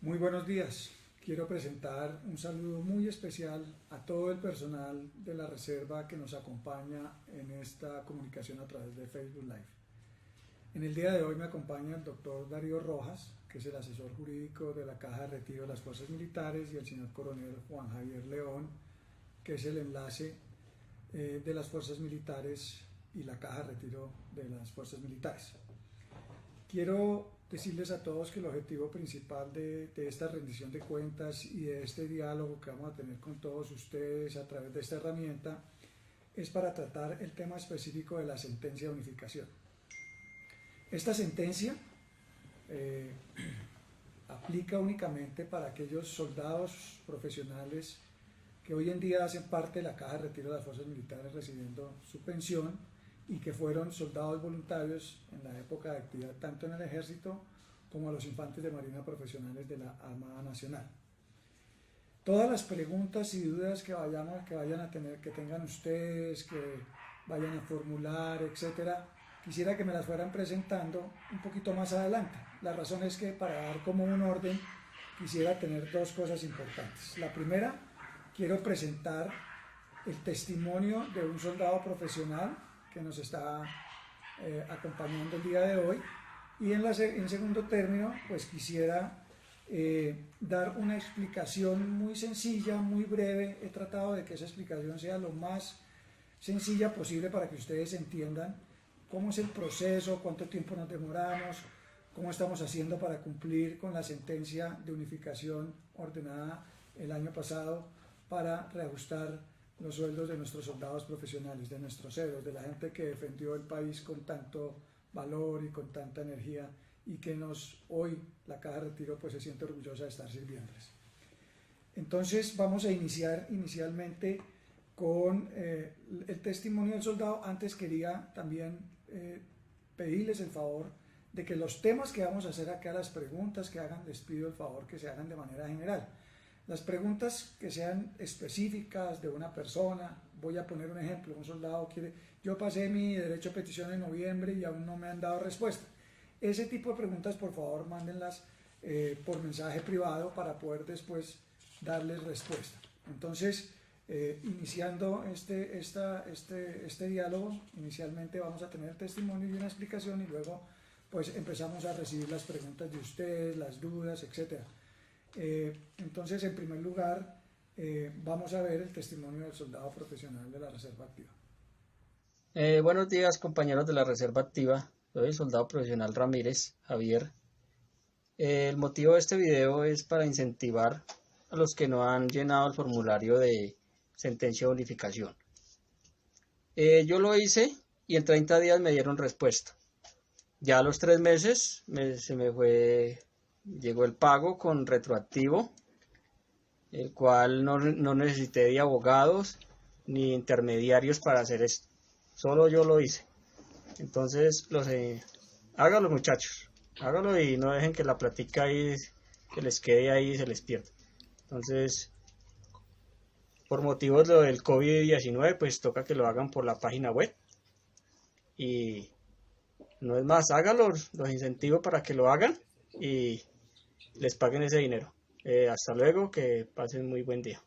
Muy buenos días. Quiero presentar un saludo muy especial a todo el personal de la Reserva que nos acompaña en esta comunicación a través de Facebook Live. En el día de hoy me acompaña el doctor Darío Rojas, que es el asesor jurídico de la Caja de Retiro de las Fuerzas Militares, y el señor coronel Juan Javier León, que es el enlace de las Fuerzas Militares y la Caja de Retiro de las Fuerzas Militares. Quiero decirles a todos que el objetivo principal de esta rendición de cuentas y de este diálogo que vamos a tener con todos ustedes a través de esta herramienta es para tratar el tema específico de la sentencia de unificación. Esta sentencia aplica únicamente para aquellos soldados profesionales que hoy en día hacen parte de la Caja de Retiro de las Fuerzas Militares recibiendo su pensión y que fueron soldados voluntarios en la época de actividad tanto en el Ejército como a los infantes de Marina profesionales de la Armada Nacional. Todas las preguntas y dudas que vayan a tener, que tengan ustedes, que vayan a formular, etcétera, quisiera que me las fueran presentando un poquito más adelante. La razón es que para dar como un orden quisiera tener dos cosas importantes. La primera, quiero presentar el testimonio de un soldado profesional que nos está acompañando el día de hoy, y en segundo término pues quisiera dar una explicación muy sencilla, muy breve. He tratado de que esa explicación sea lo más sencilla posible para que ustedes entiendan cómo es el proceso, cuánto tiempo nos demoramos, cómo estamos haciendo para cumplir con la sentencia de unificación ordenada el año pasado para reajustar los sueldos de nuestros soldados profesionales, de nuestros héroes, de la gente que defendió el país con tanto valor y con tanta energía, y que hoy la Caja de Retiro pues se siente orgullosa de estar sirviéndoles. Entonces vamos a iniciar inicialmente con el testimonio del soldado. Antes quería también pedirles el favor de que los temas que vamos a hacer acá, las preguntas que hagan, les pido el favor que se hagan de manera general. Las preguntas que sean específicas de una persona. Voy a poner un ejemplo: un soldado quiere, yo pasé mi derecho a petición en noviembre y aún no me han dado respuesta. Ese tipo de preguntas, por favor, mándenlas por mensaje privado para poder después darles respuesta. Entonces, iniciando este diálogo, inicialmente vamos a tener testimonio y una explicación, y luego pues empezamos a recibir las preguntas de ustedes, las dudas, etcétera. Entonces, en primer lugar, vamos a ver el testimonio del soldado profesional de la Reserva Activa. Buenos días, compañeros de la Reserva Activa. Soy el soldado profesional Ramírez Javier. El motivo de este video es para incentivar a los que no han llenado el formulario de sentencia de unificación. Yo lo hice y en 30 días me dieron respuesta. Ya a los 3 meses llegó el pago con retroactivo, el cual no necesité de abogados ni intermediarios para hacer esto. Solo yo lo hice. Entonces, hágalo, muchachos, hágalo y no dejen que la plática ahí se les quede ahí y se les pierda. Entonces, por motivos del COVID-19, pues toca que lo hagan por la página web. Y no es más, hágalo, los incentivo para que lo hagan y les paguen ese dinero. Hasta luego, que pasen muy buen día.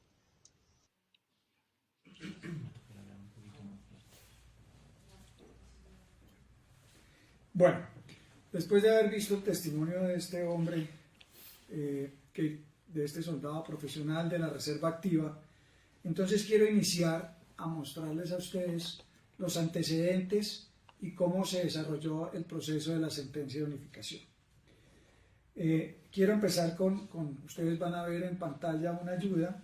Bueno, después de haber visto el testimonio de este hombre, de este soldado profesional de la Reserva Activa, entonces quiero iniciar a mostrarles a ustedes los antecedentes y cómo se desarrolló el proceso de la sentencia de unificación. Quiero empezar ustedes van a ver en pantalla una ayuda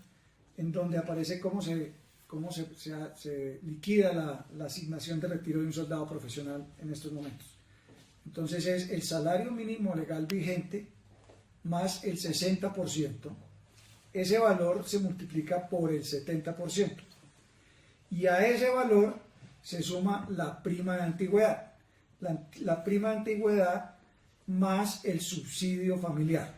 en donde aparece cómo se liquida la asignación de retiro de un soldado profesional en estos momentos. Entonces es el salario mínimo legal vigente más el 60%. Ese valor se multiplica por el 70%. Y a ese valor se suma la prima de antigüedad. La prima de antigüedad más el subsidio familiar.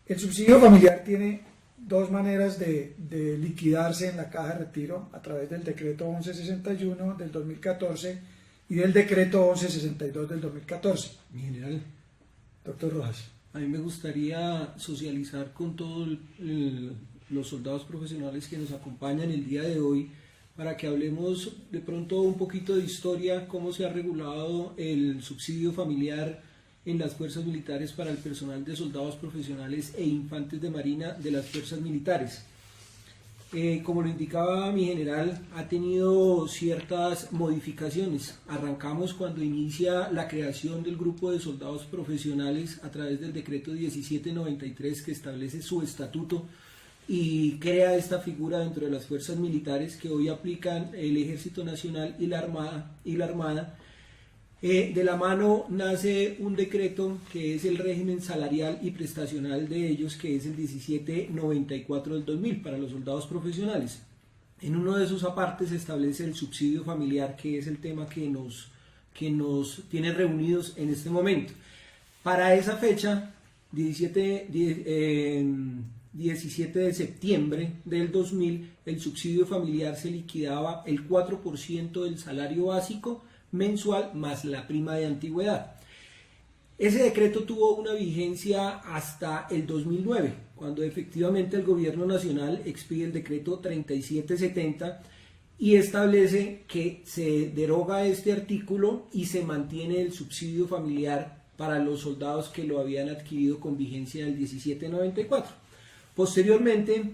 El subsidio familiar tiene dos maneras de liquidarse en la Caja de Retiro: a través del decreto 1161 del 2014 y del decreto 1162 del 2014. Mi general. Doctor Rojas. A mí me gustaría socializar con todos los soldados profesionales que nos acompañan el día de hoy para que hablemos de pronto un poquito de historia, cómo se ha regulado el subsidio familiar en las fuerzas militares para el personal de soldados profesionales e infantes de marina de las fuerzas militares. Como lo indicaba mi general, ha tenido ciertas modificaciones. Arrancamos cuando inicia la creación del grupo de soldados profesionales a través del decreto 1793 que establece su estatuto y crea esta figura dentro de las fuerzas militares que hoy aplican el Ejército Nacional y la Armada. De la mano nace un decreto que es el régimen salarial y prestacional de ellos, que es el 1794 del 2000 para los soldados profesionales. En uno de sus apartes se establece el subsidio familiar, que es el tema que nos tiene reunidos en este momento. Para esa fecha, 17 de septiembre del 2000, el subsidio familiar se liquidaba el 4% del salario básico mensual más la prima de antigüedad. Ese decreto tuvo una vigencia hasta el 2009, cuando efectivamente el gobierno nacional expide el decreto 3770 y establece que se deroga este artículo y se mantiene el subsidio familiar para los soldados que lo habían adquirido con vigencia del 1794. Posteriormente,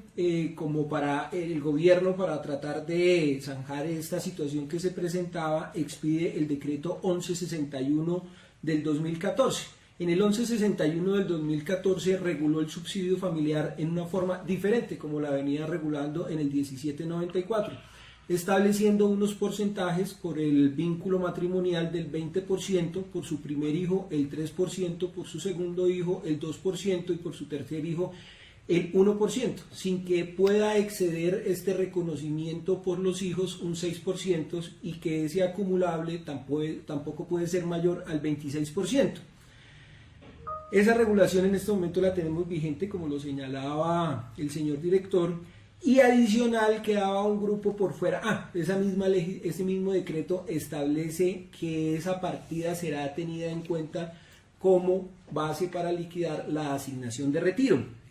como para el gobierno, para tratar de zanjar esta situación que se presentaba, expide el decreto 1161 del 2014. En el 1161 del 2014 reguló el subsidio familiar en una forma diferente como la venía regulando en el 1794, estableciendo unos porcentajes por el vínculo matrimonial del 20%, por su primer hijo el 3%, por su segundo hijo el 2% y por su tercer hijo el 1%, sin que pueda exceder este reconocimiento por los hijos un 6% y que ese acumulable tampoco puede ser mayor al 26%. Esa regulación en este momento la tenemos vigente, como lo señalaba el señor director, y adicional quedaba un grupo por fuera. Ese mismo decreto establece que esa partida será tenida en cuenta como base para liquidar la asignación de retiro.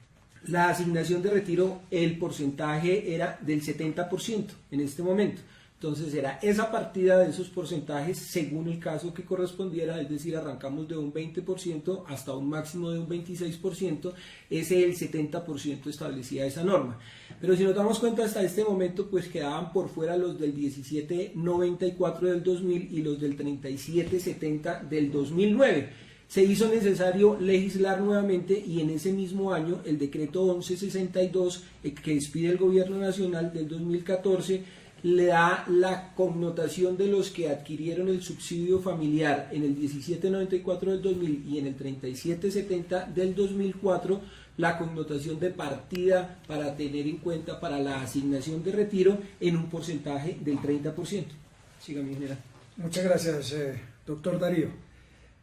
La asignación de retiro, el porcentaje era del 70% en este momento. Entonces era esa partida de esos porcentajes según el caso que correspondiera, es decir, arrancamos de un 20% hasta un máximo de un 26%, ese el 70% establecía esa norma. Pero si nos damos cuenta hasta este momento, pues quedaban por fuera los del 1794 del 2000 y los del 3770 del 2009. Se hizo necesario legislar nuevamente y en ese mismo año el decreto 1162 que expide el gobierno nacional del 2014 le da la connotación de los que adquirieron el subsidio familiar en el 1794 del 2000 y en el 3770 del 2004, la connotación de partida para tener en cuenta para la asignación de retiro en un porcentaje del 30%. Siga, mi general. Muchas gracias, doctor Darío.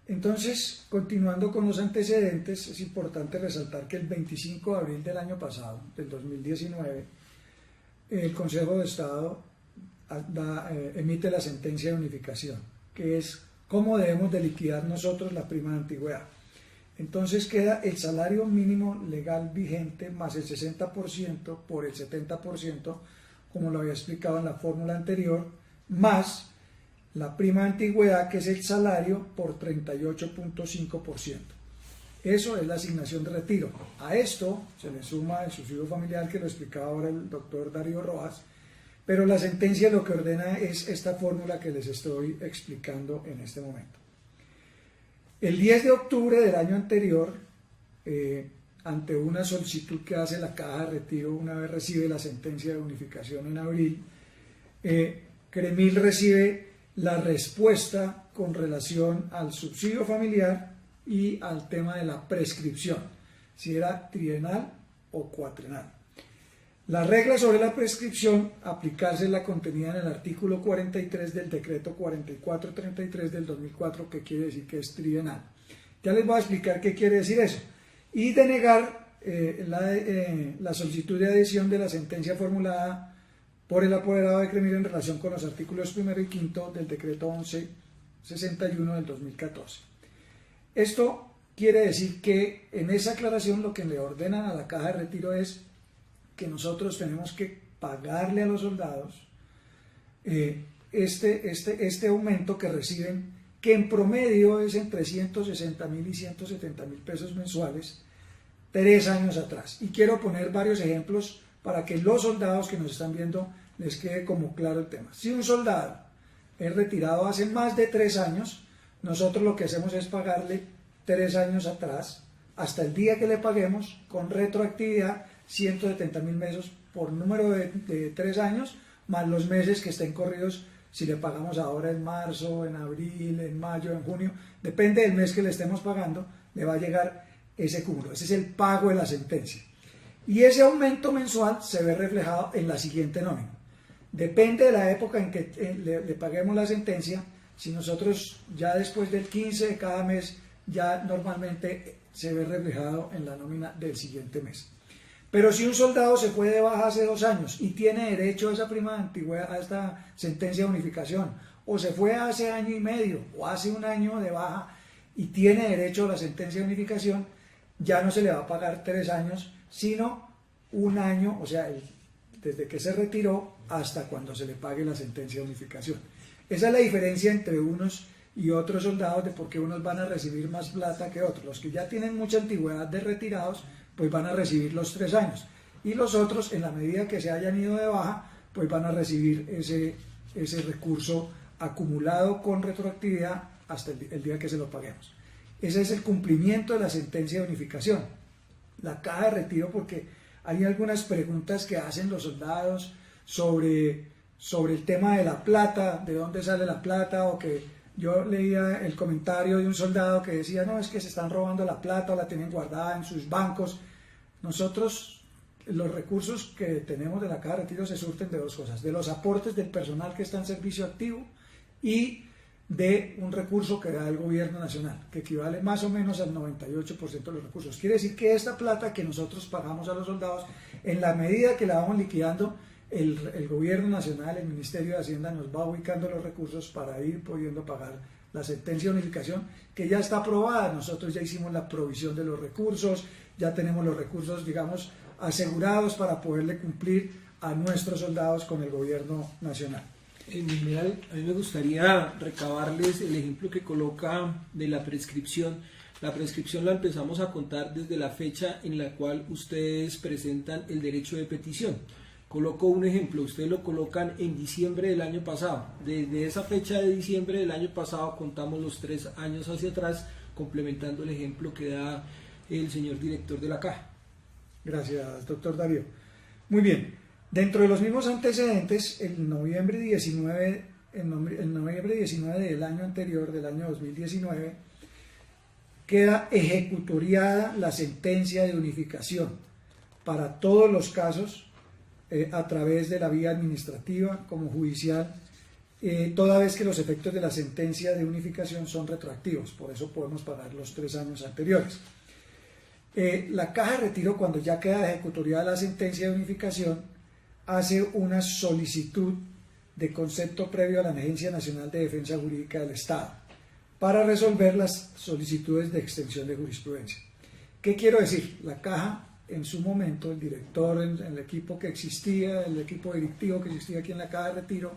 Entonces, continuando con los antecedentes, es importante resaltar que el 25 de abril del año pasado, del 2019, el Consejo de Estado emite la sentencia de unificación, que es cómo debemos de liquidar nosotros la prima de antigüedad. Entonces queda el salario mínimo legal vigente más el 60% por el 70%, como lo había explicado en la fórmula anterior, más la prima de antigüedad, que es el salario, por 38.5%. Eso es la asignación de retiro. A esto se le suma el subsidio familiar, que lo explicaba ahora el doctor Darío Rojas, pero la sentencia lo que ordena es esta fórmula que les estoy explicando en este momento. El 10 de octubre del año anterior, ante una solicitud que hace la Caja de Retiro una vez recibe la sentencia de unificación en abril, CREMIL recibe la respuesta con relación al subsidio familiar y al tema de la prescripción, si era trienal o cuatrenal. La regla sobre la prescripción aplicarse la contenida en el artículo 43 del decreto 4433 del 2004, que quiere decir que es trienal. Ya les voy a explicar qué quiere decir eso. Y denegar la solicitud de adhesión de la sentencia formulada por el apoderado de CREMIL en relación con los artículos 1 y 5 del decreto 1161 del 2014. Esto quiere decir que en esa aclaración lo que le ordenan a la Caja de Retiro es que nosotros tenemos que pagarle a los soldados este aumento que reciben, que en promedio es entre 160.000 y 170.000 pesos mensuales, 3 años atrás. Y quiero poner varios ejemplos para que los soldados que nos están viendo les quede como claro el tema. Si un soldado es retirado hace más de 3 años, nosotros lo que hacemos es pagarle 3 años atrás, hasta el día que le paguemos, con retroactividad, 170.000 pesos por número de 3 años, más los meses que estén corridos, si le pagamos ahora en marzo, en abril, en mayo, en junio, depende del mes que le estemos pagando, le va a llegar ese cúmulo. Ese es el pago de la sentencia. Y ese aumento mensual se ve reflejado en la siguiente nómina. Depende de la época en que le paguemos la sentencia. Si nosotros ya después del 15 de cada mes, ya normalmente se ve reflejado en la nómina del siguiente mes. Pero si un soldado se fue de baja hace 2 años y tiene derecho a esa prima de antigüedad, a esta sentencia de unificación, o se fue hace año y medio o hace 1 año de baja y tiene derecho a la sentencia de unificación, ya no se le va a pagar 3 años, sino 1 año, o sea, desde que se retiró hasta cuando se le pague la sentencia de unificación. Esa es la diferencia entre unos y otros soldados, de por qué unos van a recibir más plata que otros. Los que ya tienen mucha antigüedad de retirados, pues van a recibir los 3 años. Y los otros, en la medida que se hayan ido de baja, pues van a recibir ese recurso acumulado con retroactividad hasta el día que se lo paguemos. Ese es el cumplimiento de la sentencia de unificación. La Caja de Retiro, porque hay algunas preguntas que hacen los soldados sobre el tema de la plata, de dónde sale la plata, o que yo leía el comentario de un soldado que decía, no, es que se están robando la plata o la tienen guardada en sus bancos. Nosotros, los recursos que tenemos de la Caja de Retiro se surten de 2 cosas: de los aportes del personal que está en servicio activo y de un recurso que da el gobierno nacional, que equivale más o menos al 98% de los recursos. Quiere decir que esta plata que nosotros pagamos a los soldados, en la medida que la vamos liquidando, el gobierno nacional, el Ministerio de Hacienda, nos va ubicando los recursos para ir pudiendo pagar la sentencia de unificación, que ya está aprobada. Nosotros ya hicimos la provisión de los recursos, ya tenemos los recursos, digamos, asegurados para poderle cumplir a nuestros soldados con el gobierno nacional. En general, a mí me gustaría recabarles el ejemplo que coloca de la prescripción. La prescripción la empezamos a contar desde la fecha en la cual ustedes presentan el derecho de petición. Coloco un ejemplo: ustedes lo colocan en diciembre del año pasado. Desde esa fecha de diciembre del año pasado contamos los 3 años hacia atrás, complementando el ejemplo que da el señor director de la Caja. Gracias, doctor Darío. Muy bien. Dentro de los mismos antecedentes, en noviembre 19 del año anterior, del año 2019, queda ejecutoriada la sentencia de unificación para todos los casos, a través de la vía administrativa como judicial, toda vez que los efectos de la sentencia de unificación son retroactivos. Por eso podemos pagar los 3 años anteriores. La Caja de Retiro, cuando ya queda ejecutoriada la sentencia de unificación, hace una solicitud de concepto previo a la Agencia Nacional de Defensa Jurídica del Estado para resolver las solicitudes de extensión de jurisprudencia. ¿Qué quiero decir? La Caja, en su momento, el director, en el equipo que existía, el equipo directivo que existía aquí en la Caja de Retiro,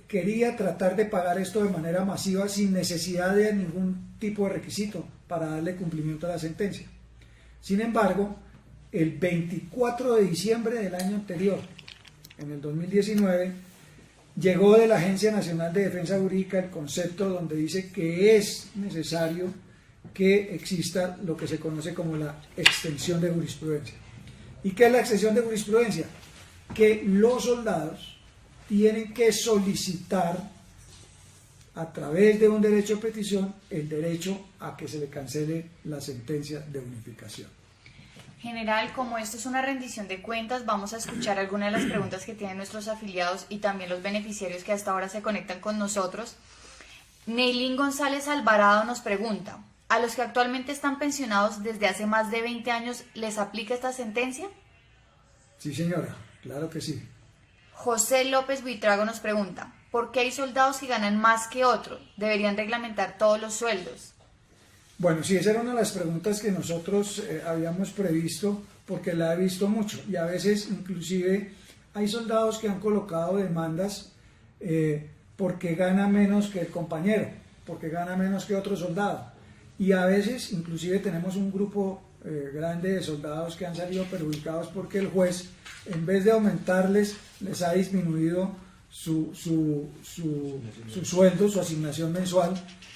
quería tratar de pagar esto de manera masiva sin necesidad de ningún tipo de requisito para darle cumplimiento a la sentencia. Sin embargo, el 24 de diciembre del año anterior, en el 2019, llegó de la Agencia Nacional de Defensa Jurídica el concepto donde dice que es necesario que exista lo que se conoce como la extensión de jurisprudencia. ¿Y qué es la extensión de jurisprudencia? Que los soldados tienen que solicitar, a través de un derecho de petición, el derecho a que se le cancele la sentencia de unificación. General, como esto es una rendición de cuentas, vamos a escuchar algunas de las preguntas que tienen nuestros afiliados y también los beneficiarios que hasta ahora se conectan con nosotros. Neilín González Alvarado nos pregunta: ¿a los que actualmente están pensionados desde hace más de 20 años les aplica esta sentencia? Sí, señora, claro que sí. José López Buitrago nos pregunta: ¿por qué hay soldados que ganan más que otros? ¿Deberían reglamentar todos los sueldos? Bueno, sí, esa era una de las preguntas que nosotros habíamos previsto, porque la he visto mucho, y a veces inclusive hay soldados que han colocado demandas porque gana menos que el compañero, porque gana menos que otro soldado, y a veces inclusive tenemos un grupo grande de soldados que han salido perjudicados porque el juez, en vez de aumentarles, les ha disminuido su sueldo, su asignación mensual,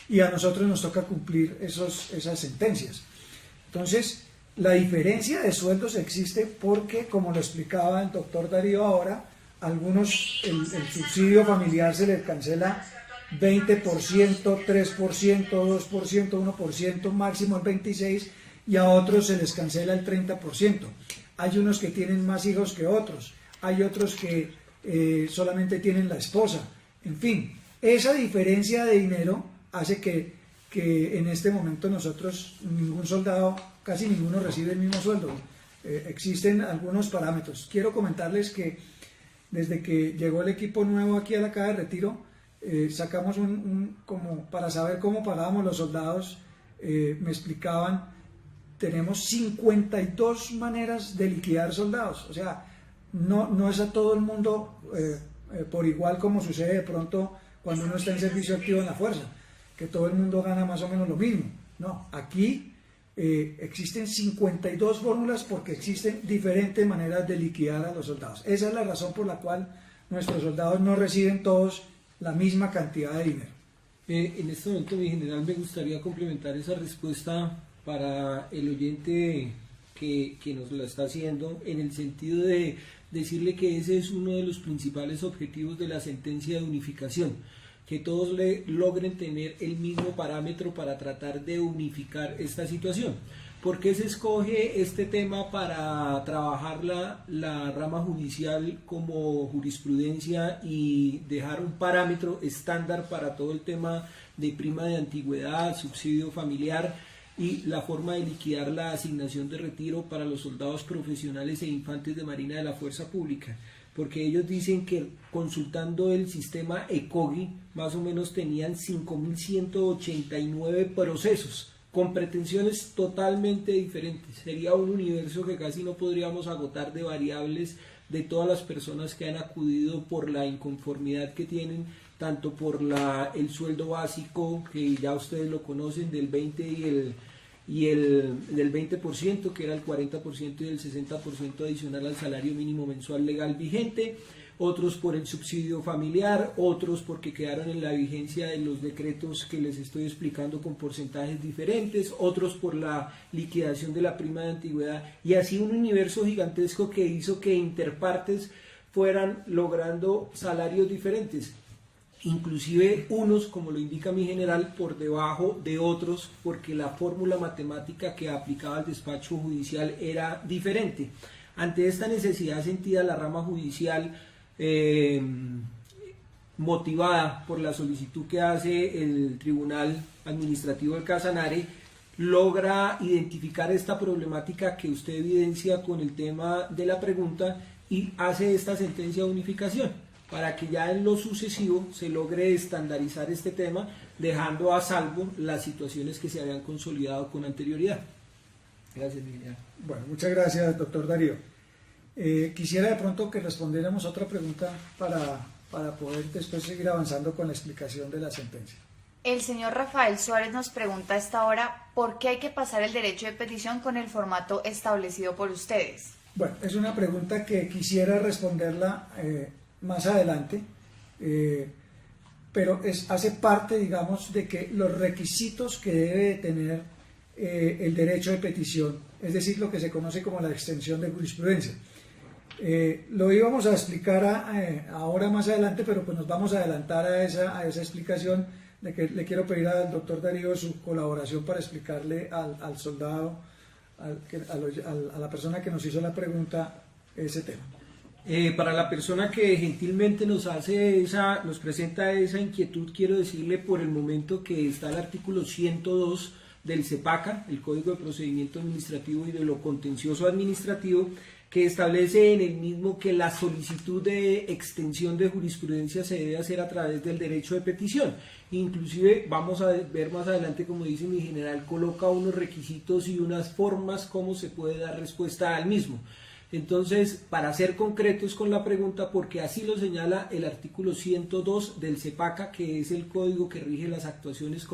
y a nosotros nos toca cumplir esas sentencias. Entonces, la diferencia de sueldos existe porque, como lo explicaba el doctor Darío ahora, algunos el subsidio familiar se les cancela 20%, 3%, 2%, 1%, máximo el 26%, y a otros se les cancela el 30%. Hay unos que tienen más hijos que otros, hay otros que solamente tienen la esposa. En fin, esa diferencia de dinero hace que en este momento nosotros, ningún soldado, casi ninguno recibe el mismo sueldo. Existen algunos parámetros. Quiero comentarles que desde que llegó el equipo nuevo aquí a la Caja de Retiro, sacamos como para saber cómo pagábamos los soldados, me explicaban, tenemos 52 maneras de liquidar soldados. O sea, no es a todo el mundo por igual como sucede de pronto cuando uno está en servicio activo en la fuerza, que todo el mundo gana más o menos lo mismo. No, aquí existen 52 fórmulas porque existen diferentes maneras de liquidar a los soldados. Esa es la razón por la cual nuestros soldados no reciben todos la misma cantidad de dinero. En este momento, mi general, me gustaría complementar esa respuesta para el oyente que nos lo está haciendo, en el sentido de decirle que ese es uno de los principales objetivos de la sentencia de unificación, que todos logren tener el mismo parámetro para tratar de unificar esta situación. ¿Por qué se escoge este tema para trabajar la rama judicial como jurisprudencia y dejar un parámetro estándar para todo el tema de prima de antigüedad, subsidio familiar y la forma de liquidar la asignación de retiro para los soldados profesionales e infantes de Marina de la Fuerza Pública? Porque ellos dicen que consultando el sistema ECOGI, más o menos tenían 5.189 procesos, con pretensiones totalmente diferentes. Sería un universo que casi no podríamos agotar de variables de todas las personas que han acudido por la inconformidad que tienen, tanto por el sueldo básico, que ya ustedes lo conocen, del 20% del 20%, que era el 40%, y el 60% adicional al salario mínimo mensual legal vigente, otros por el subsidio familiar, otros porque quedaron en la vigencia de los decretos que les estoy explicando con porcentajes diferentes, otros por la liquidación de la prima de antigüedad, y así un universo gigantesco que hizo que interpartes fueran logrando salarios diferentes. Inclusive unos, como lo indica mi general, por debajo de otros, porque la fórmula matemática que aplicaba el despacho judicial era diferente. Ante esta necesidad sentida, la rama judicial, motivada por la solicitud que hace el Tribunal Administrativo del Casanare, logra identificar esta problemática que usted evidencia con el tema de la pregunta y hace esta sentencia de unificación, para que ya en lo sucesivo se logre estandarizar este tema, dejando a salvo las situaciones que se habían consolidado con anterioridad. Gracias, mi general. Bueno, muchas gracias, doctor Darío. Quisiera de pronto que respondiéramos otra pregunta para poder después seguir avanzando con la explicación de la sentencia. El señor Rafael Suárez nos pregunta a esta hora por qué hay que pasar el derecho de petición con el formato establecido por ustedes. Bueno, es una pregunta que quisiera responderla más adelante, pero hace parte, digamos, de que los requisitos que debe tener el derecho de petición, es decir, lo que se conoce como la extensión de jurisprudencia. Lo íbamos a explicar ahora más adelante, pero pues nos vamos a adelantar a esa explicación, de que le quiero pedir al doctor Darío su colaboración para explicarle al soldado, a la persona que nos hizo la pregunta, ese tema. Para la persona que gentilmente nos presenta esa inquietud, quiero decirle por el momento que está el artículo 102 del CEPACA, el Código de Procedimiento Administrativo y de lo Contencioso Administrativo, que establece en el mismo que la solicitud de extensión de jurisprudencia se debe hacer a través del derecho de petición. Inclusive vamos a ver más adelante, como dice mi general, coloca unos requisitos y unas formas cómo se puede dar respuesta al mismo. Entonces, para ser concretos con la pregunta, porque así lo señala el artículo 102 del CEPACA, que es el código que rige las actuaciones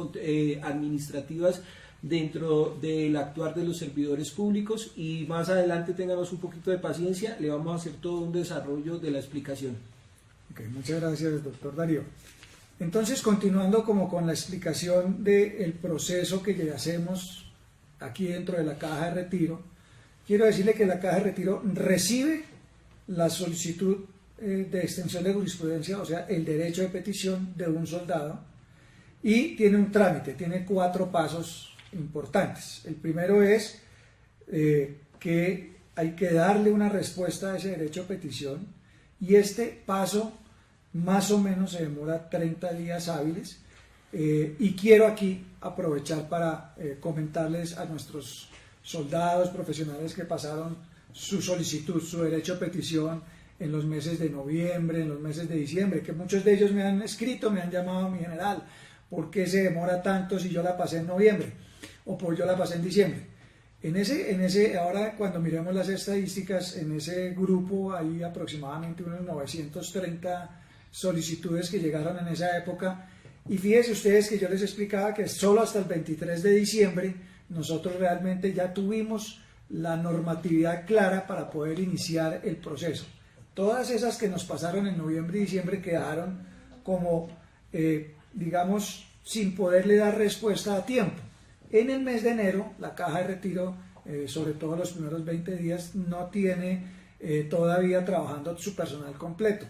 administrativas dentro del actuar de los servidores públicos, y más adelante ténganos un poquito de paciencia, le vamos a hacer todo un desarrollo de la explicación. Ok, muchas gracias, doctor Darío. Entonces, continuando como con la explicación del proceso que hacemos aquí dentro de la caja de retiro, quiero decirle que la caja de retiro recibe la solicitud de extensión de jurisprudencia, o sea, el derecho de petición de un soldado, y tiene un trámite, tiene 4 pasos importantes. El primero es que hay que darle una respuesta a ese derecho de petición, y este paso más o menos se demora 30 días hábiles, y quiero aquí aprovechar para comentarles a nuestros soldados profesionales que pasaron su solicitud, su derecho de petición en los meses de noviembre, en los meses de diciembre, que muchos de ellos me han escrito, me han llamado a mi general, ¿por qué se demora tanto si yo la pasé en noviembre? O por yo la pasé en diciembre. Ahora cuando miremos las estadísticas, en ese grupo hay aproximadamente unos 930 solicitudes que llegaron en esa época, y fíjense ustedes que yo les explicaba que solo hasta el 23 de diciembre nosotros realmente ya tuvimos la normatividad clara para poder iniciar el proceso. Todas esas que nos pasaron en noviembre y diciembre quedaron como, digamos, sin poderle dar respuesta a tiempo. En el mes de enero, la caja de retiro, sobre todo los primeros 20 días, no tiene todavía trabajando su personal completo.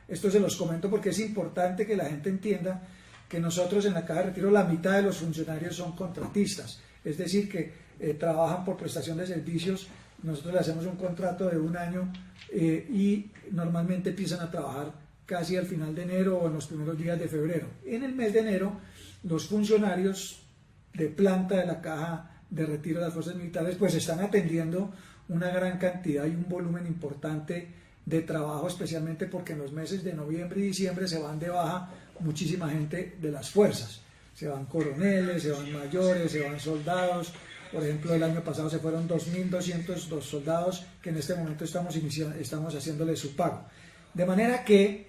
Esto se los comento porque es importante que la gente entienda que nosotros en la caja de retiro la mitad de los funcionarios son contratistas. Es decir, que trabajan por prestación de servicios. Nosotros le hacemos un contrato de 1 año y normalmente empiezan a trabajar casi al final de enero o en los primeros días de febrero. En el mes de enero, los funcionarios de planta de la caja de retiro de las fuerzas militares pues están atendiendo una gran cantidad y un volumen importante de trabajo, especialmente porque en los meses de noviembre y diciembre se van de baja muchísima gente de las fuerzas. Se van coroneles, se van mayores, se van soldados. Por ejemplo, el año pasado se fueron 2.202 soldados que en este momento estamos haciéndoles su pago. De manera que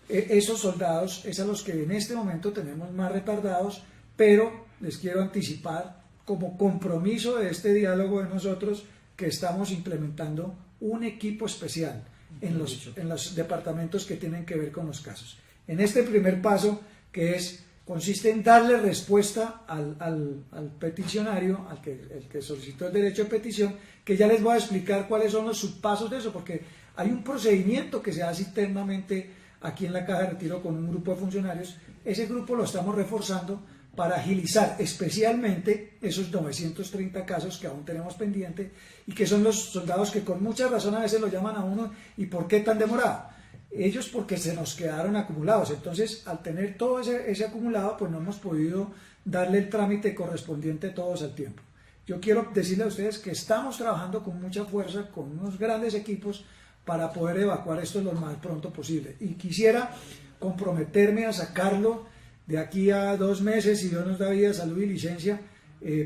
esos soldados es a los que en este momento tenemos más retardados, pero les quiero anticipar como compromiso de este diálogo de nosotros que estamos implementando un equipo especial en los departamentos que tienen que ver con los casos. En este primer paso, que consiste en darle respuesta al peticionario, el que solicitó el derecho de petición, que ya les voy a explicar cuáles son los subpasos de eso, porque hay un procedimiento que se hace internamente aquí en la caja de retiro con un grupo de funcionarios. Ese grupo lo estamos reforzando para agilizar especialmente esos 930 casos que aún tenemos pendiente y que son los soldados que con mucha razón a veces lo llaman a uno, ¿y por qué tan demorado? Ellos porque se nos quedaron acumulados. Entonces, al tener todo ese acumulado, pues no hemos podido darle el trámite correspondiente todos al tiempo. Yo quiero decirle a ustedes que estamos trabajando con mucha fuerza, con unos grandes equipos para poder evacuar esto lo más pronto posible. Y quisiera comprometerme a sacarlo de aquí a 2 meses, si Dios nos da vida, salud y licencia,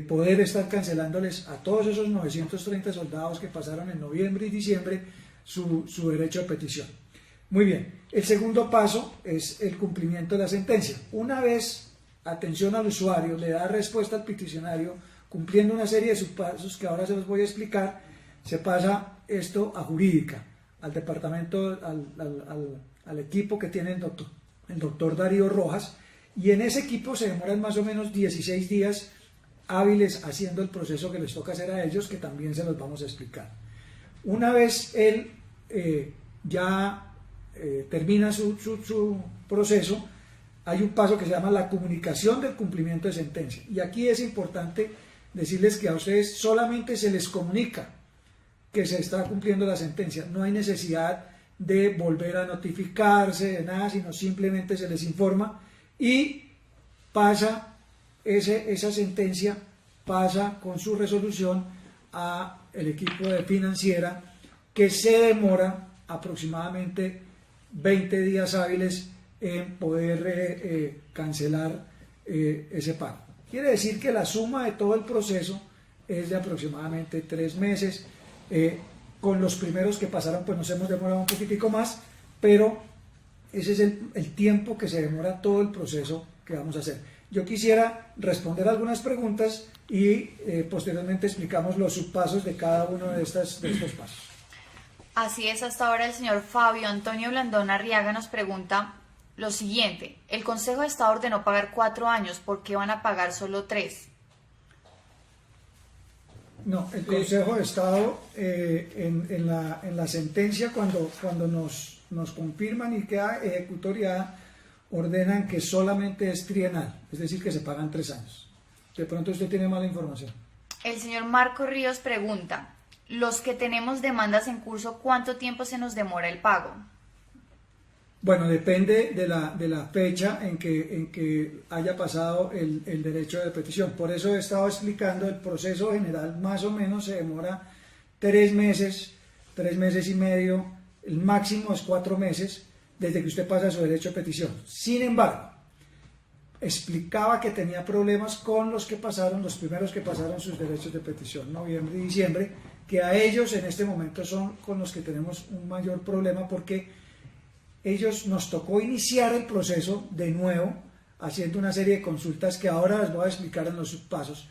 poder estar cancelándoles a todos esos 930 soldados que pasaron en noviembre y diciembre su derecho de petición. Muy bien, el segundo paso es el cumplimiento de la sentencia. Una vez, atención al usuario, le da respuesta al peticionario, cumpliendo una serie de subpasos que ahora se los voy a explicar, se pasa esto a jurídica, al departamento, al equipo que tiene el doctor Darío Rojas, y en ese equipo se demoran más o menos 16 días hábiles haciendo el proceso que les toca hacer a ellos, que también se los vamos a explicar. Una vez él termina su proceso, hay un paso que se llama la comunicación del cumplimiento de sentencia. Y aquí es importante decirles que a ustedes solamente se les comunica que se está cumpliendo la sentencia. No hay necesidad de volver a notificarse, de nada, sino simplemente se les informa y pasa esa sentencia, pasa con su resolución a el equipo de financiera que se demora aproximadamente 20 días hábiles en poder cancelar ese pago. Quiere decir que la suma de todo el proceso es de aproximadamente 3 meses. Con los primeros que pasaron pues nos hemos demorado un poquitico más, pero ese es el tiempo que se demora todo el proceso que vamos a hacer. Yo quisiera responder algunas preguntas y posteriormente explicamos los subpasos de cada uno de estos pasos. Así es, hasta ahora el señor Fabio Antonio Blandón Arriaga nos pregunta lo siguiente: el Consejo de Estado ordenó pagar 4 años, ¿por qué van a pagar solo 3? No, el Consejo de Estado en la sentencia cuando nos confirman y queda ejecutoriada, ordenan que solamente es trienal, es decir, que se pagan 3 años. De pronto usted tiene mala información. El señor Marco Ríos pregunta, los que tenemos demandas en curso, ¿cuánto tiempo se nos demora el pago? Bueno, depende de la fecha en que haya pasado el derecho de petición. Por eso he estado explicando el proceso general, más o menos se demora 3 meses, 3 meses y medio, el máximo es 4 meses desde que usted pasa su derecho de petición. Sin embargo, explicaba que tenía problemas con los primeros que pasaron sus derechos de petición, noviembre y diciembre, que a ellos en este momento son con los que tenemos un mayor problema porque ellos nos tocó iniciar el proceso de nuevo, haciendo una serie de consultas que ahora les voy a explicar en los subpasos,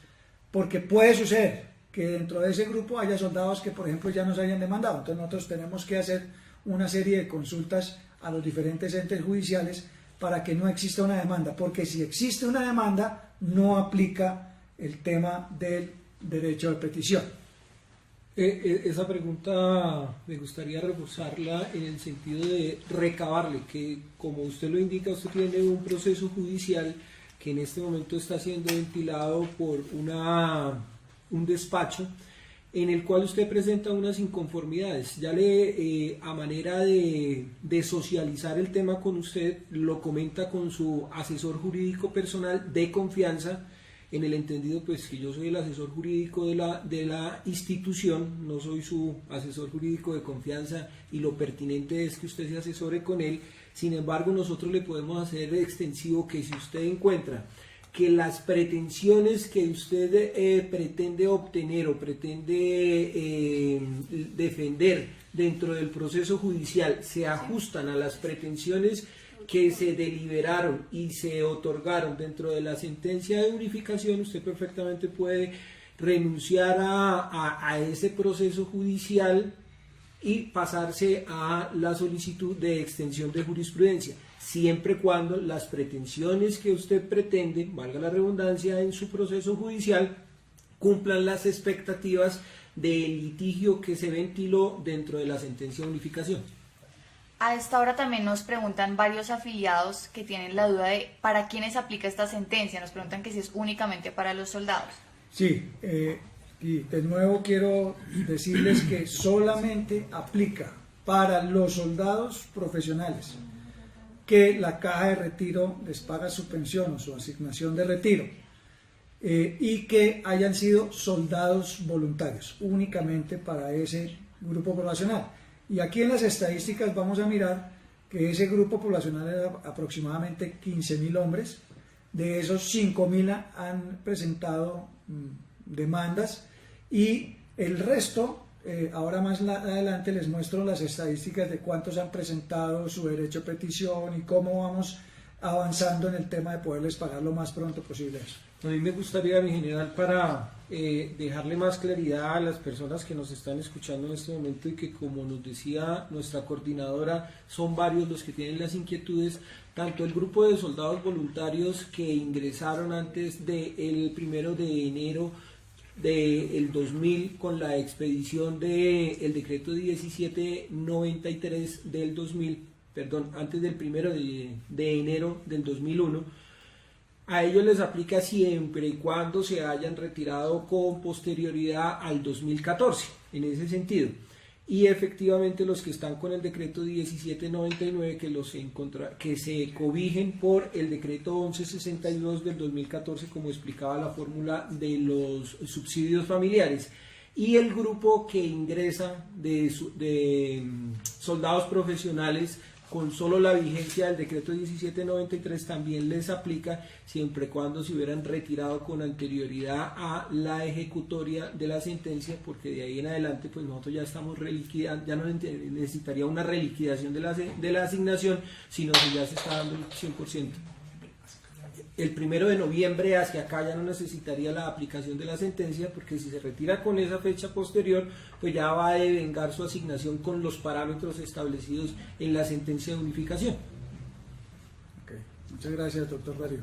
porque puede suceder que dentro de ese grupo haya soldados que, por ejemplo, ya nos hayan demandado. Entonces nosotros tenemos que hacer una serie de consultas a los diferentes entes judiciales para que no exista una demanda, porque si existe una demanda no aplica el tema del derecho de petición. Esa pregunta me gustaría reforzarla en el sentido de recabarle que, como usted lo indica, usted tiene un proceso judicial que en este momento está siendo ventilado por un despacho en el cual usted presenta unas inconformidades. Ya a manera de socializar el tema con usted, lo comenta con su asesor jurídico personal de confianza, en el entendido pues que yo soy el asesor jurídico de la institución, no soy su asesor jurídico de confianza, y lo pertinente es que usted se asesore con él. Sin embargo, nosotros le podemos hacer extensivo que si usted encuentra que las pretensiones que usted pretende obtener o pretende defender dentro del proceso judicial se ajustan a las pretensiones que se deliberaron y se otorgaron dentro de la sentencia de unificación, usted perfectamente puede renunciar a ese proceso judicial y pasarse a la solicitud de extensión de jurisprudencia, siempre y cuando las pretensiones que usted pretende, valga la redundancia, en su proceso judicial, cumplan las expectativas del litigio que se ventiló dentro de la sentencia de unificación. A esta hora también nos preguntan varios afiliados que tienen la duda de ¿para quiénes aplica esta sentencia? Nos preguntan que si es únicamente para los soldados. Sí, y de nuevo quiero decirles que solamente aplica para los soldados profesionales que la caja de retiro les paga su pensión o su asignación de retiro y que hayan sido soldados voluntarios, únicamente para ese grupo poblacional. Y aquí en las estadísticas vamos a mirar que ese grupo poblacional era aproximadamente 15.000 hombres. De esos 5.000 han presentado demandas y el resto, ahora más adelante les muestro las estadísticas de cuántos han presentado su derecho a petición y cómo vamos avanzando en el tema de poderles pagar lo más pronto posible eso. A mí me gustaría, mi general, para dejarle más claridad a las personas que nos están escuchando en este momento y que, como nos decía nuestra coordinadora, son varios los que tienen las inquietudes, tanto el grupo de soldados voluntarios que ingresaron antes del 1 de enero del 2000 con la expedición del decreto 1793 del 2000, perdón, antes del 1 de enero del 2001, a ellos les aplica siempre y cuando se hayan retirado con posterioridad al 2014, en ese sentido. Y efectivamente los que están con el decreto 1799 que se cobijen por el decreto 1162 del 2014, como explicaba la fórmula de los subsidios familiares. y el grupo que ingresa de soldados profesionales con solo la vigencia del decreto 1793 también les aplica, siempre y cuando se hubieran retirado con anterioridad a la ejecutoria de la sentencia, porque de ahí en adelante pues nosotros ya estamos reliquidando, ya no necesitaría una reliquidación de la asignación, sino que ya se está dando el 100%. El 1 de noviembre hacia acá ya no necesitaría la aplicación de la sentencia, porque si se retira con esa fecha posterior, pues ya va a devengar su asignación con los parámetros establecidos en la sentencia de unificación. Okay. Muchas gracias, doctor Darío.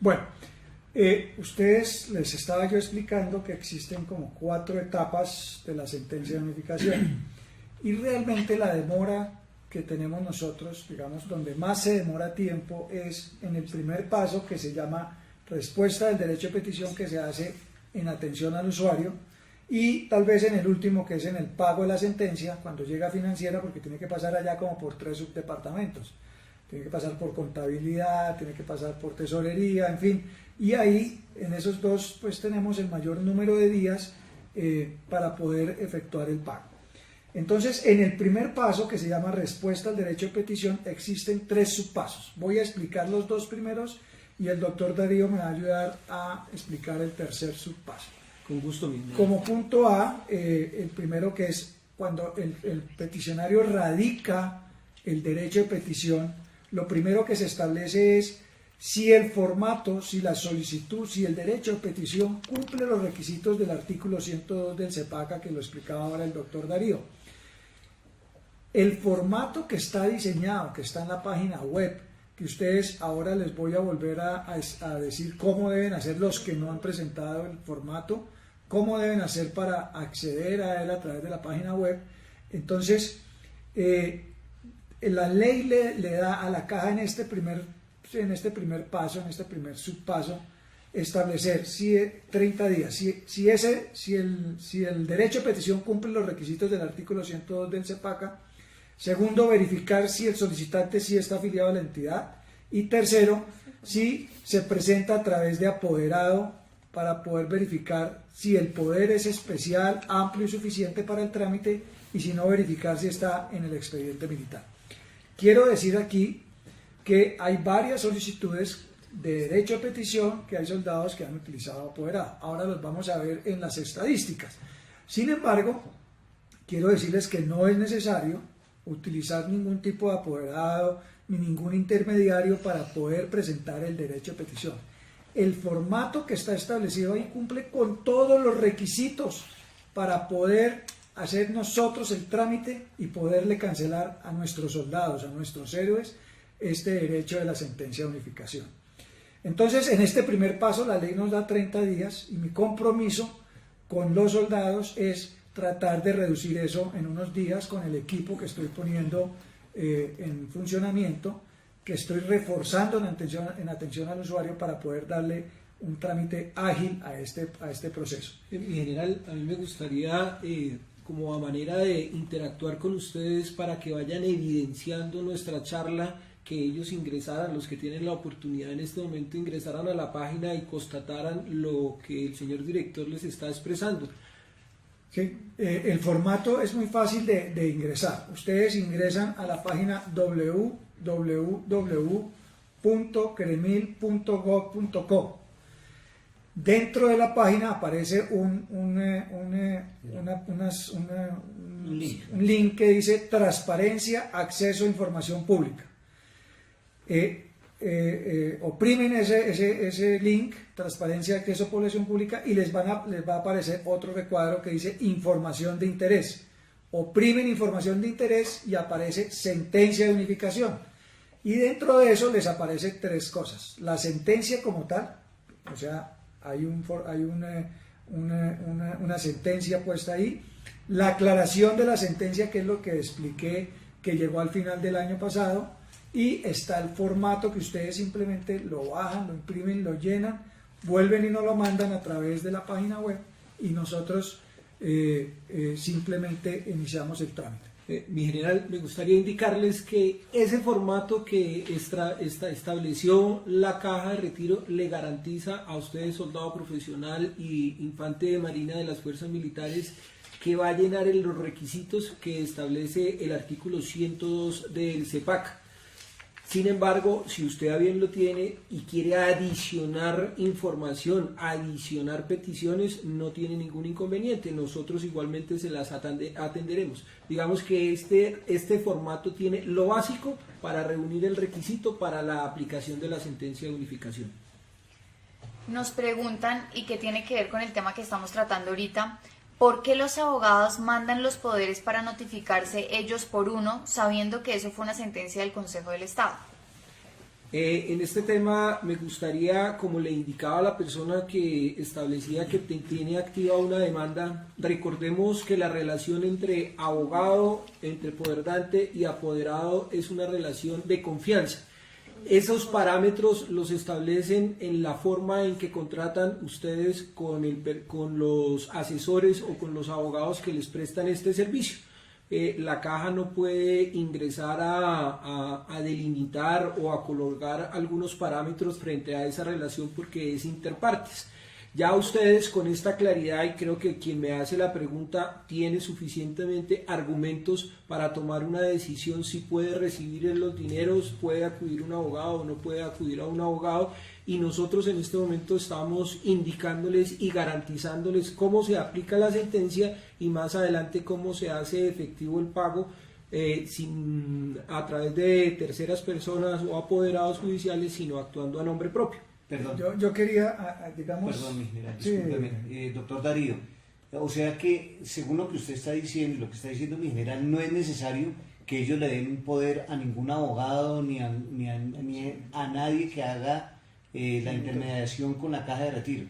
Bueno, ustedes les estaba yo explicando que existen como 4 etapas de la sentencia de unificación y realmente la demora que tenemos nosotros, digamos, donde más se demora tiempo es en el primer paso, que se llama respuesta del derecho de petición, que se hace en atención al usuario, y tal vez en el último, que es en el pago de la sentencia, cuando llega a financiera, porque tiene que pasar allá como por 3 subdepartamentos, tiene que pasar por contabilidad, tiene que pasar por tesorería, en fin, y ahí en esos dos pues tenemos el mayor número de días para poder efectuar el pago. Entonces, en el primer paso, que se llama respuesta al derecho de petición, existen 3 subpasos. Voy a explicar los 2 primeros y el doctor Darío me va a ayudar a explicar el tercer subpaso. Con gusto mismo. Como punto A, el primero, que es cuando el peticionario radica el derecho de petición, lo primero que se establece es si el formato, si la solicitud, si el derecho de petición cumple los requisitos del artículo 102 del CEPACA, que lo explicaba ahora el doctor Darío. El formato que está diseñado, que está en la página web, que ustedes ahora les voy a volver a decir cómo deben hacer los que no han presentado el formato, cómo deben hacer para acceder a él a través de la página web. Entonces, la ley le da a la caja en este primer paso, en este primer subpaso, establecer 30 días, si el derecho de petición cumple los requisitos del artículo 102 del CEPACA. Segundo, verificar si el solicitante sí está afiliado a la entidad. Y tercero, si se presenta a través de apoderado, para poder verificar si el poder es especial, amplio y suficiente para el trámite, y si no, verificar si está en el expediente militar. Quiero decir aquí que hay varias solicitudes de derecho de petición que hay soldados que han utilizado apoderado. Ahora los vamos a ver en las estadísticas. Sin embargo, quiero decirles que no es necesario utilizar ningún tipo de apoderado ni ningún intermediario para poder presentar el derecho de petición. El formato que está establecido ahí cumple con todos los requisitos para poder hacer nosotros el trámite y poderle cancelar a nuestros soldados, a nuestros héroes, este derecho de la sentencia de unificación. Entonces, en este primer paso la ley nos da 30 días y mi compromiso con los soldados es tratar de reducir eso en unos días con el equipo que estoy poniendo en funcionamiento, que estoy reforzando en atención al usuario para poder darle un trámite ágil a este proceso. En general, a mí me gustaría, como a manera de interactuar con ustedes para que vayan evidenciando nuestra charla, que ellos ingresaran, los que tienen la oportunidad en este momento, ingresaran a la página y constataran lo que el señor director les está expresando. Sí, el formato es muy fácil de ingresar. Ustedes ingresan a la página www.cremil.gov.co. Dentro de la página aparece un link que dice transparencia, acceso a información pública. Oprimen ese link, transparencia, acceso a población pública, y les va a aparecer otro recuadro que dice información de interés. Oprimen información de interés y aparece sentencia de unificación. Y dentro de eso les aparece 3 cosas. La sentencia como tal, o sea, hay una sentencia puesta ahí. La aclaración de la sentencia, que es lo que expliqué, que llegó al final del año pasado. Y está el formato que ustedes simplemente lo bajan, lo imprimen, lo llenan, vuelven y nos lo mandan a través de la página web y nosotros simplemente iniciamos el trámite. Mi general, me gustaría indicarles que ese formato que estableció la Caja de Retiro le garantiza a ustedes, soldado profesional y infante de marina de las fuerzas militares, que va a llenar los requisitos que establece el artículo 102 del CEPAC. Sin embargo, si usted a bien lo tiene y quiere adicionar información, adicionar peticiones, no tiene ningún inconveniente. Nosotros igualmente se las atenderemos. Digamos que este formato tiene lo básico para reunir el requisito para la aplicación de la sentencia de unificación. Nos preguntan, y que tiene que ver con el tema que estamos tratando ahorita, ¿por qué los abogados mandan los poderes para notificarse ellos por uno, sabiendo que eso fue una sentencia del Consejo del Estado? En este tema me gustaría, como le indicaba a la persona que establecía que tiene activa una demanda, recordemos que la relación entre abogado, entre poderdante y apoderado es una relación de confianza. Esos parámetros los establecen en la forma en que contratan ustedes con los asesores o con los abogados que les prestan este servicio. La caja no puede ingresar a delimitar o a colocar algunos parámetros frente a esa relación porque es interpartes. Ya ustedes con esta claridad, y creo que quien me hace la pregunta tiene suficientemente argumentos para tomar una decisión si puede recibir los dineros, puede acudir a un abogado o no puede acudir a un abogado, y nosotros en este momento estamos indicándoles y garantizándoles cómo se aplica la sentencia y más adelante cómo se hace efectivo el pago a través de terceras personas o apoderados judiciales, sino actuando a nombre propio. Perdón. Yo quería, digamos... Perdón, mi general, sí. discúlpeme. Doctor Darío, o sea que según lo que usted está diciendo y lo que está diciendo mi general, no es necesario que ellos le den poder a ningún abogado ni a nadie que haga la intermediación con la caja de retiro.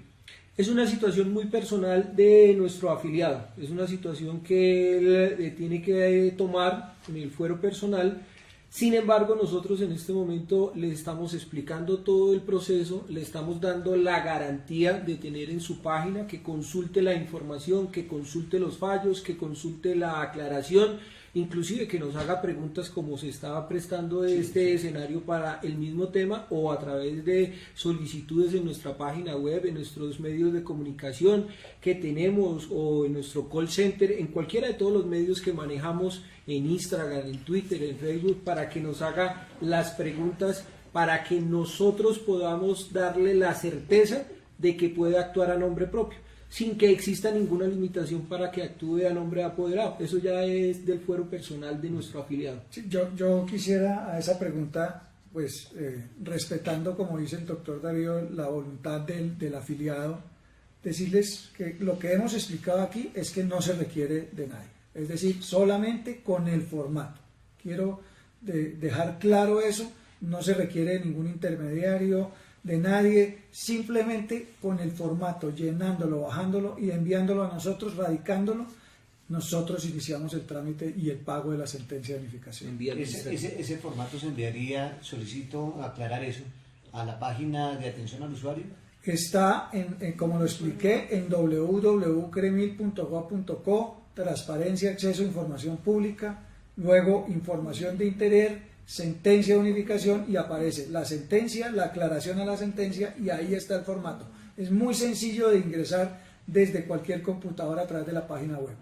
Es una situación muy personal de nuestro afiliado, es una situación que él tiene que tomar en el fuero personal. Sin embargo, nosotros en este momento le estamos explicando todo el proceso, le estamos dando la garantía de tener en su página que consulte la información, que consulte los fallos, que consulte la aclaración, inclusive que nos haga preguntas como se estaba prestando este escenario para el mismo tema o a través de solicitudes en nuestra página web, en nuestros medios de comunicación que tenemos o en nuestro call center, en cualquiera de todos los medios que manejamos, en Instagram, en Twitter, en Facebook, para que nos haga las preguntas, para que nosotros podamos darle la certeza de que puede actuar a nombre propio, sin que exista ninguna limitación para que actúe a nombre de apoderado. Eso ya es del fuero personal de nuestro afiliado. Sí, yo quisiera a esa pregunta, pues respetando, como dice el doctor Darío, la voluntad del afiliado, decirles que lo que hemos explicado aquí es que no se requiere de nadie. Es decir, solamente con el formato. Quiero dejar claro eso, no se requiere de ningún intermediario, de nadie, simplemente con el formato, llenándolo, bajándolo y enviándolo a nosotros, radicándolo, nosotros iniciamos el trámite y el pago de la sentencia de unificación. Ese formato se enviaría, solicito aclarar eso, a la página de atención al usuario. Está, como lo expliqué, en www.cremil.gov.co, transparencia, acceso a información pública, luego información de interés, sentencia de unificación y aparece la sentencia, la aclaración a la sentencia y ahí está el formato. Es muy sencillo de ingresar desde cualquier computadora a través de la página web.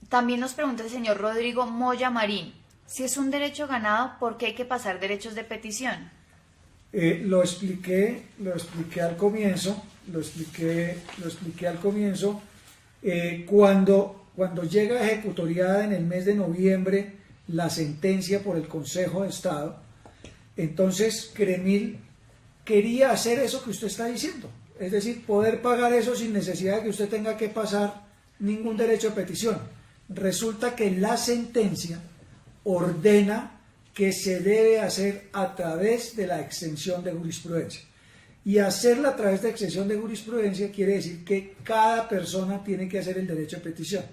También nos pregunta el señor Rodrigo Moya Marín, si es un derecho ganado, ¿por qué hay que pasar derechos de petición? Lo expliqué al comienzo, cuando llega ejecutoriada en el mes de noviembre la sentencia por el Consejo de Estado, entonces Cremil quería hacer eso que usted está diciendo, es decir, poder pagar eso sin necesidad de que usted tenga que pasar ningún derecho de petición. Resulta que la sentencia ordena que se debe hacer a través de la extensión de jurisprudencia. Y hacerla a través de extensión de jurisprudencia quiere decir que cada persona tiene que hacer el derecho de petición.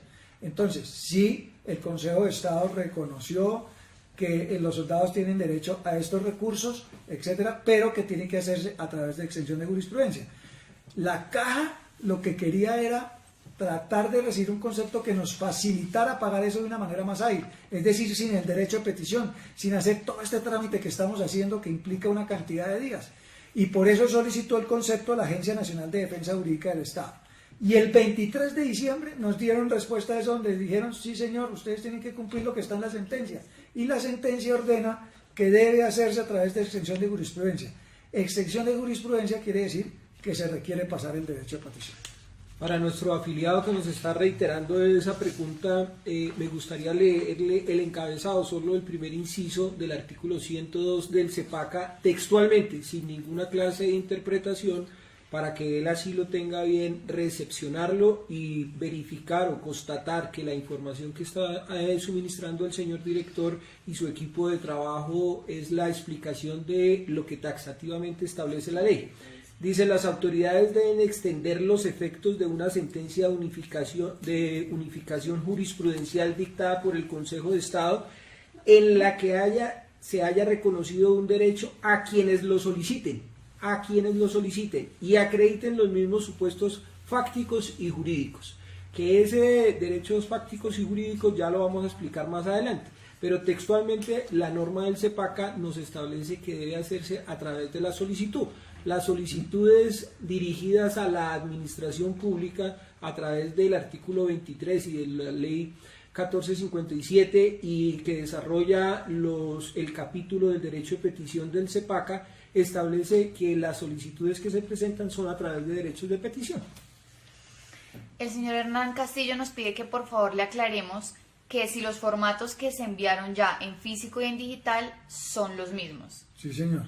Entonces, sí, el Consejo de Estado reconoció que los soldados tienen derecho a estos recursos, etcétera, pero que tiene que hacerse a través de extensión de jurisprudencia. La Caja lo que quería era tratar de recibir un concepto que nos facilitara pagar eso de una manera más ágil, es decir, sin el derecho de petición, sin hacer todo este trámite que estamos haciendo que implica una cantidad de días. Y por eso solicitó el concepto a la Agencia Nacional de Defensa Jurídica del Estado. Y el 23 de diciembre nos dieron respuesta a eso, donde dijeron, sí señor, ustedes tienen que cumplir lo que está en la sentencia. Y la sentencia ordena que debe hacerse a través de extensión de jurisprudencia. Extensión de jurisprudencia quiere decir que se requiere pasar el derecho de petición. Para nuestro afiliado que nos está reiterando esa pregunta, me gustaría leerle el encabezado, solo el primer inciso del artículo 102 del CEPACA, textualmente, sin ninguna clase de interpretación, para que él así lo tenga bien recepcionarlo y verificar o constatar que la información que está suministrando el señor director y su equipo de trabajo es la explicación de lo que taxativamente establece la ley. Dice, las autoridades deben extender los efectos de una sentencia de unificación jurisprudencial dictada por el Consejo de Estado en la que se haya reconocido un derecho a quienes lo soliciten y acrediten los mismos supuestos fácticos y jurídicos. Que ese derechos fácticos y jurídicos ya lo vamos a explicar más adelante, pero textualmente la norma del CEPACA nos establece que debe hacerse a través de la solicitud. Las solicitudes dirigidas a la administración pública a través del artículo 23 y de la ley 1457 y que desarrolla el capítulo del derecho de petición del CEPACA, establece que las solicitudes que se presentan son a través de derechos de petición. El señor Hernán Castillo nos pide que por favor le aclaremos que si los formatos que se enviaron ya en físico y en digital son los mismos. Sí, señor.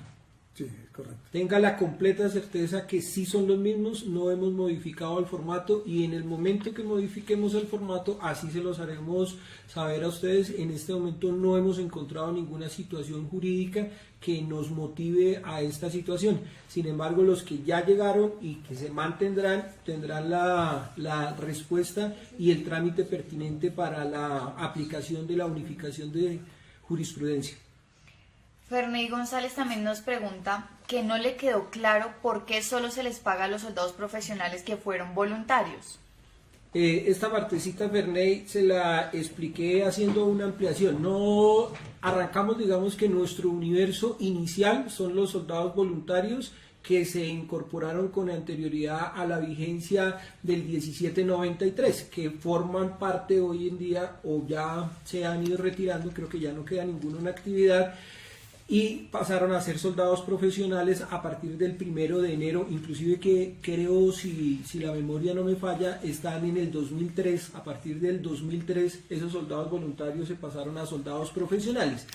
Sí, correcto. Tenga la completa certeza que sí son los mismos, no hemos modificado el formato y en el momento que modifiquemos el formato, así se los haremos saber a ustedes. En este momento no hemos encontrado ninguna situación jurídica que nos motive a esta situación. Sin embargo, los que ya llegaron y que se mantendrán, tendrán la respuesta y el trámite pertinente para la aplicación de la unificación de jurisprudencia. Ferney González también nos pregunta que no le quedó claro por qué solo se les paga a los soldados profesionales que fueron voluntarios. Esta partecita, Ferney, se la expliqué haciendo una ampliación. No arrancamos, digamos que nuestro universo inicial son los soldados voluntarios que se incorporaron con anterioridad a la vigencia del 1793, que forman parte hoy en día o ya se han ido retirando, creo que ya no queda ninguno en actividad, y pasaron a ser soldados profesionales a partir del 1 de enero, inclusive que creo, si la memoria no me falla, están en el 2003, a partir del 2003 esos soldados voluntarios se pasaron a soldados profesionales.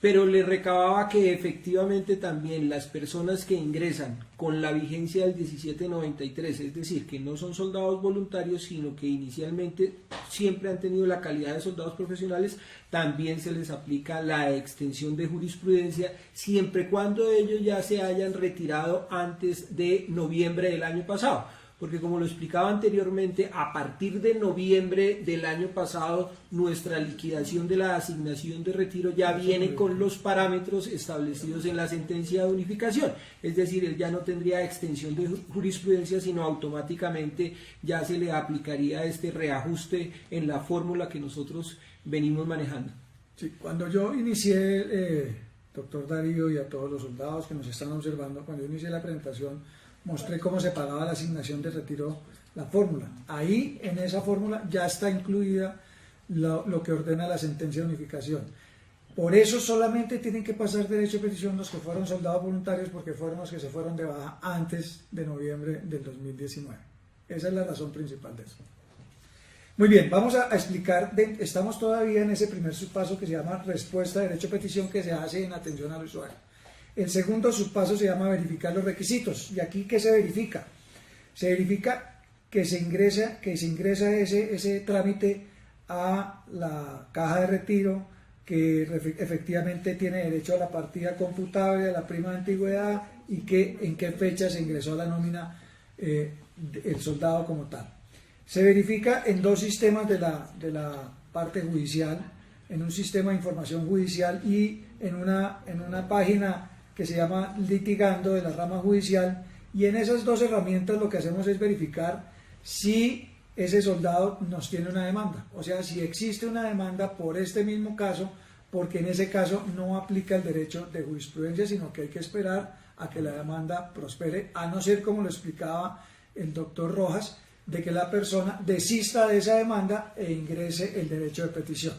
Pero le recababa que efectivamente también las personas que ingresan con la vigencia del 1793, es decir, que no son soldados voluntarios, sino que inicialmente siempre han tenido la calidad de soldados profesionales, también se les aplica la extensión de jurisprudencia, siempre y cuando ellos ya se hayan retirado antes de noviembre del año pasado. Porque como lo explicaba anteriormente, a partir de noviembre del año pasado, nuestra liquidación de la asignación de retiro ya viene con los parámetros establecidos en la sentencia de unificación. Es decir, él ya no tendría extensión de jurisprudencia, sino automáticamente ya se le aplicaría este reajuste en la fórmula que nosotros venimos manejando. Sí, cuando yo inicié, doctor Darío, y a todos los soldados que nos están observando, cuando yo inicié la presentación, mostré cómo se pagaba la asignación de retiro, la fórmula. Ahí, en esa fórmula, ya está incluida lo que ordena la sentencia de unificación. Por eso solamente tienen que pasar derecho de petición los que fueron soldados voluntarios, porque fueron los que se fueron de baja antes de noviembre del 2019. Esa es la razón principal de eso. Muy bien, vamos a explicar, estamos todavía en ese primer subpaso que se llama respuesta de derecho de petición, que se hace en atención al usuario. El segundo subpaso se llama verificar los requisitos. ¿Y aquí qué se verifica? Se verifica que se ingresa ese trámite a la caja de retiro, que efectivamente tiene derecho a la partida computable, a la prima de antigüedad y que en qué fecha se ingresó a la nómina el soldado como tal. Se verifica en dos sistemas de la parte judicial, en un sistema de información judicial y en una página que se llama Litigando, de la rama judicial, y en esas dos herramientas lo que hacemos es verificar si ese soldado nos tiene una demanda. O sea, si existe una demanda por este mismo caso, porque en ese caso no aplica el derecho de jurisprudencia, sino que hay que esperar a que la demanda prospere, a no ser, como lo explicaba el doctor Rojas, de que la persona desista de esa demanda e ingrese el derecho de petición.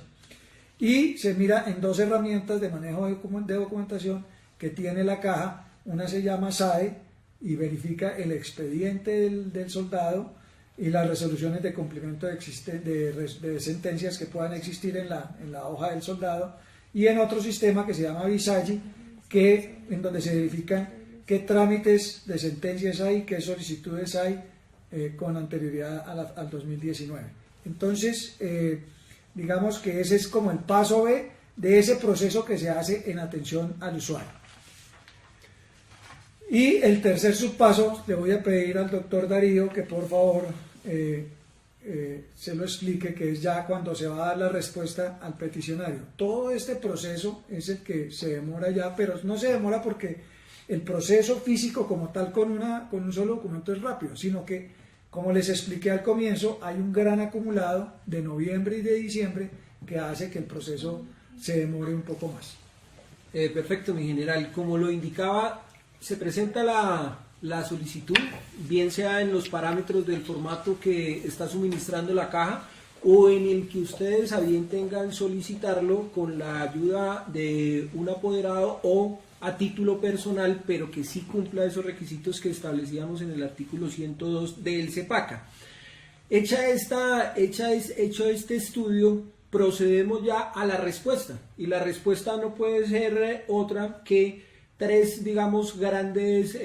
Y se mira en dos herramientas de manejo de documentación que tiene la caja. Una se llama SAE y verifica el expediente del soldado y las resoluciones de cumplimiento de sentencias que puedan existir en la hoja del soldado, y en otro sistema que se llama Visagi, en donde se verifican qué trámites de sentencias hay, qué solicitudes hay con anterioridad al 2019. Entonces, digamos que ese es como el paso B de ese proceso que se hace en atención al usuario. Y el tercer subpaso, le voy a pedir al doctor Darío que por favor se lo explique, que es ya cuando se va a dar la respuesta al peticionario. Todo este proceso es el que se demora ya, pero no se demora porque el proceso físico como tal con un solo documento es rápido, sino que, como les expliqué al comienzo, hay un gran acumulado de noviembre y de diciembre que hace que el proceso se demore un poco más. Perfecto, mi general. Como lo indicaba, se presenta la solicitud, bien sea en los parámetros del formato que está suministrando la caja o en el que ustedes a bien tengan solicitarlo con la ayuda de un apoderado o a título personal, pero que sí cumpla esos requisitos que establecíamos en el artículo 102 del CEPACA. Hecho este estudio, procedemos ya a la respuesta, y la respuesta no puede ser otra que tres, digamos, grandes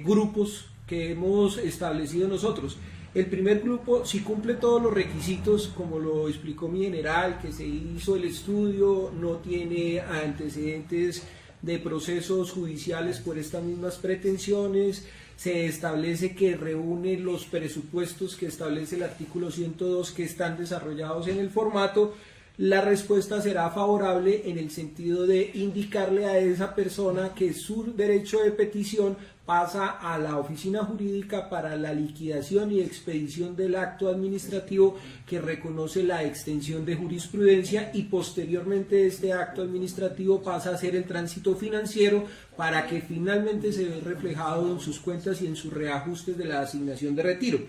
grupos que hemos establecido nosotros. El primer grupo, si cumple todos los requisitos, como lo explicó mi general, que se hizo el estudio, no tiene antecedentes de procesos judiciales por estas mismas pretensiones, se establece que reúne los presupuestos que establece el artículo 102 que están desarrollados en el formato, la respuesta será favorable en el sentido de indicarle a esa persona que su derecho de petición pasa a la oficina jurídica para la liquidación y expedición del acto administrativo que reconoce la extensión de jurisprudencia, y posteriormente este acto administrativo pasa a ser el tránsito financiero para que finalmente se vea reflejado en sus cuentas y en sus reajustes de la asignación de retiro.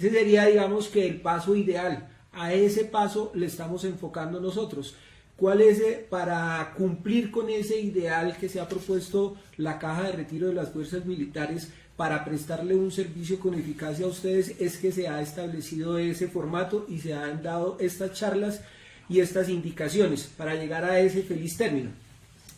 Ese sería, digamos, que el paso ideal. A ese paso le estamos enfocando nosotros. ¿Cuál es para cumplir con ese ideal que se ha propuesto la Caja de Retiro de las Fuerzas Militares para prestarle un servicio con eficacia a ustedes? Es que se ha establecido ese formato y se han dado estas charlas y estas indicaciones para llegar a ese feliz término.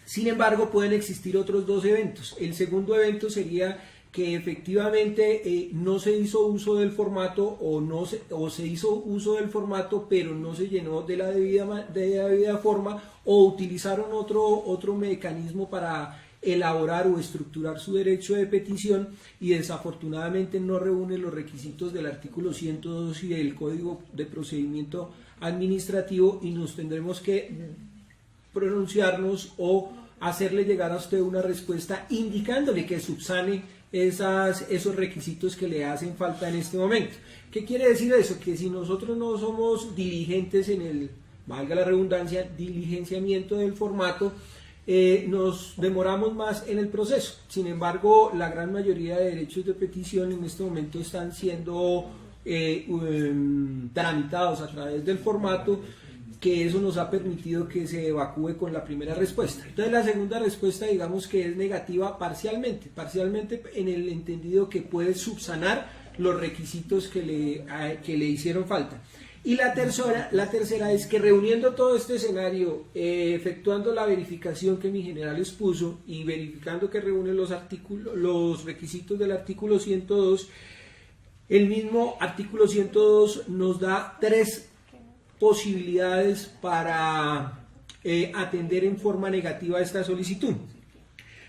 Sin embargo, pueden existir otros dos eventos. El segundo evento sería que efectivamente no se hizo uso del formato o se hizo uso del formato pero no se llenó de la debida forma, o utilizaron otro mecanismo para elaborar o estructurar su derecho de petición y desafortunadamente no reúne los requisitos del artículo 102 y del Código de Procedimiento Administrativo, y nos tendremos que pronunciarnos o hacerle llegar a usted una respuesta indicándole que subsane esos requisitos que le hacen falta en este momento. ¿Qué quiere decir eso? Que si nosotros no somos diligentes en el, valga la redundancia, diligenciamiento del formato, nos demoramos más en el proceso. Sin embargo, la gran mayoría de derechos de petición en este momento están siendo tramitados a través del formato, que eso nos ha permitido que se evacúe con la primera respuesta. Entonces la segunda respuesta, digamos que es negativa parcialmente en el entendido que puede subsanar los requisitos que le hicieron falta. Y la tercera es que, reuniendo todo este escenario, efectuando la verificación que mi general expuso y verificando que reúne los requisitos del artículo 102, el mismo artículo 102 nos da tres posibilidades para atender en forma negativa esta solicitud.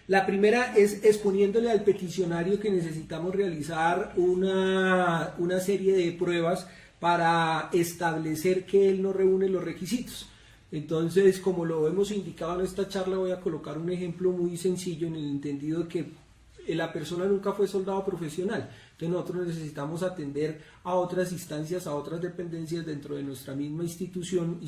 La primera es exponiéndole al peticionario que necesitamos realizar una serie de pruebas para establecer que él no reúne los requisitos. Entonces, como lo hemos indicado en esta charla, voy a colocar un ejemplo muy sencillo en el entendido que la persona nunca fue soldado profesional. Entonces nosotros necesitamos atender a otras instancias, a otras dependencias dentro de nuestra misma institución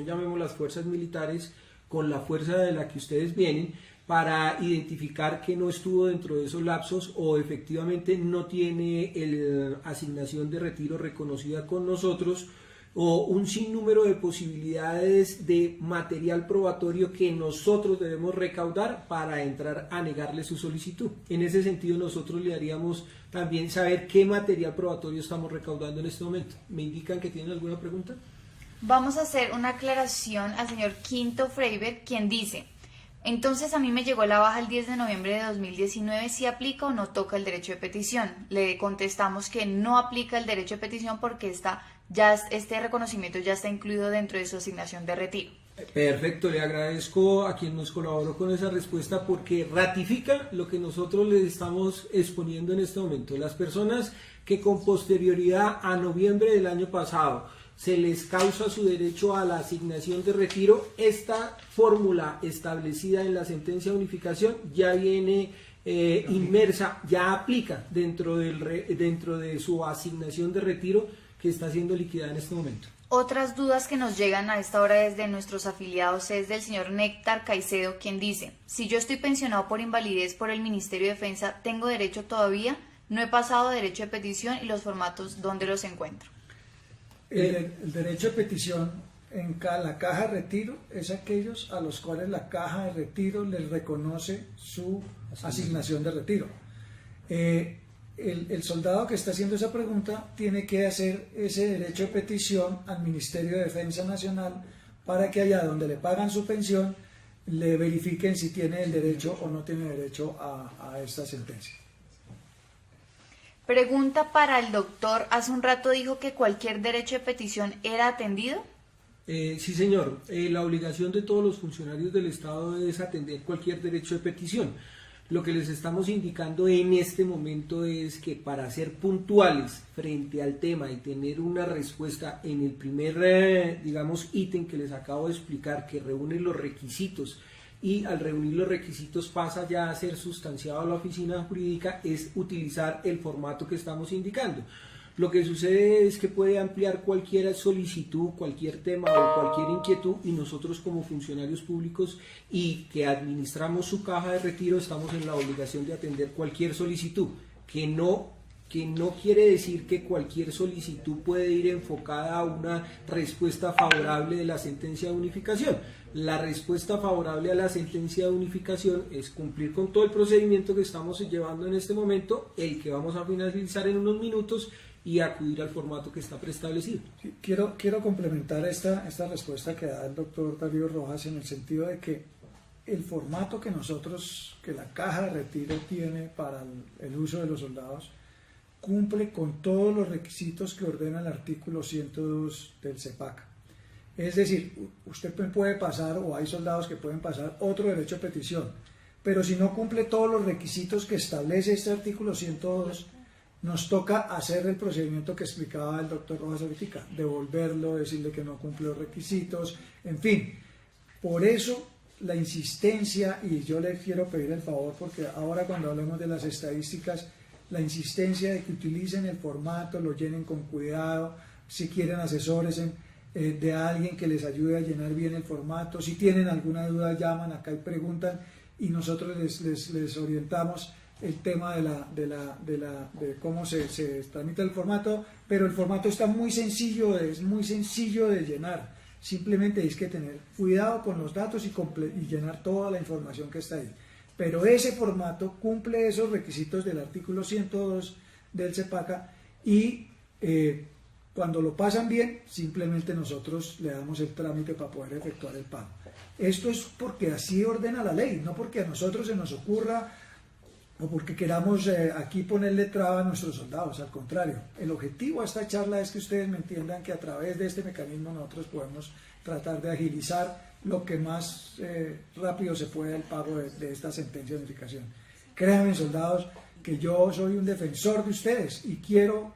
llamemos las fuerzas militares, con la fuerza de la que ustedes vienen, para identificar que no estuvo dentro de esos lapsos o efectivamente no tiene asignación de retiro reconocida con nosotros, o un sinnúmero de posibilidades de material probatorio que nosotros debemos recaudar para entrar a negarle su solicitud. En ese sentido nosotros le haríamos también saber qué material probatorio estamos recaudando en este momento. ¿Me indican que tienen alguna pregunta? Vamos a hacer una aclaración al señor Quinto Freiberg, quien dice: entonces a mí me llegó la baja el 10 de noviembre de 2019, ¿si aplica o no toca el derecho de petición? Le contestamos que no aplica el derecho de petición porque este reconocimiento ya está incluido dentro de su asignación de retiro. Perfecto, le agradezco a quien nos colaboró con esa respuesta porque ratifica lo que nosotros les estamos exponiendo en este momento. Las personas que con posterioridad a noviembre del año pasado se les causa su derecho a la asignación de retiro, esta fórmula establecida en la sentencia de unificación ya viene inmersa, ya aplica dentro de su asignación de retiro que está siendo liquidada en este momento. Otras dudas que nos llegan a esta hora desde nuestros afiliados es del señor Néctar Caicedo, quien dice: si yo estoy pensionado por invalidez por el Ministerio de Defensa, ¿tengo derecho todavía? No he pasado derecho de petición y los formatos, ¿dónde los encuentro? El derecho de petición en la caja de retiro es aquellos a los cuales la caja de retiro les reconoce su asignación de retiro. El soldado que está haciendo esa pregunta tiene que hacer ese derecho de petición al Ministerio de Defensa Nacional para que allá donde le pagan su pensión le verifiquen si tiene el derecho o no tiene derecho a esta sentencia. Pregunta para el doctor: hace un rato dijo que cualquier derecho de petición era atendido. Sí, señor. La obligación de todos los funcionarios del Estado es atender cualquier derecho de petición. Lo que les estamos indicando en este momento es que para ser puntuales frente al tema y tener una respuesta en el primer, ítem que les acabo de explicar, que reúne los requisitos, y al reunir los requisitos pasa ya a ser sustanciado a la oficina jurídica, es utilizar el formato que estamos indicando. Lo que sucede es que puede ampliar cualquier solicitud, cualquier tema o cualquier inquietud, y nosotros como funcionarios públicos y que administramos su caja de retiro estamos en la obligación de atender cualquier solicitud, que no quiere decir que cualquier solicitud puede ir enfocada a una respuesta favorable de la sentencia de unificación. La respuesta favorable a la sentencia de unificación es cumplir con todo el procedimiento que estamos llevando en este momento, el que vamos a finalizar en unos minutos, y acudir al formato que está preestablecido. Sí, quiero complementar esta respuesta que da el doctor Darío Rojas en el sentido de que el formato que la caja de retiro tiene para el uso de los soldados cumple con todos los requisitos que ordena el artículo 102 del CEPAC. Es decir, usted puede pasar, o hay soldados que pueden pasar otro derecho de petición, pero si no cumple todos los requisitos que establece este artículo 102, nos toca hacer el procedimiento que explicaba el doctor Rojas ahorita, devolverlo, decirle que no cumple los requisitos, en fin. Por eso la insistencia, y yo le quiero pedir el favor, porque ahora cuando hablemos de las estadísticas, la insistencia de que utilicen el formato, lo llenen con cuidado, si quieren asesores de alguien que les ayude a llenar bien el formato, si tienen alguna duda llaman acá y preguntan, y nosotros les orientamos el tema de cómo se tramita el formato, pero el formato está es muy sencillo de llenar, simplemente hay que tener cuidado con los datos y llenar toda la información que está ahí, pero ese formato cumple esos requisitos del artículo 102 del CEPACA y cuando lo pasan bien, simplemente nosotros le damos el trámite para poder efectuar el pago. Esto es porque así ordena la ley, no porque a nosotros se nos ocurra o porque queramos aquí ponerle traba a nuestros soldados, al contrario. El objetivo de esta charla es que ustedes me entiendan que a través de este mecanismo nosotros podemos tratar de agilizar lo que más rápido se pueda el pago de esta sentencia de unificación. Créanme, soldados, que yo soy un defensor de ustedes y quiero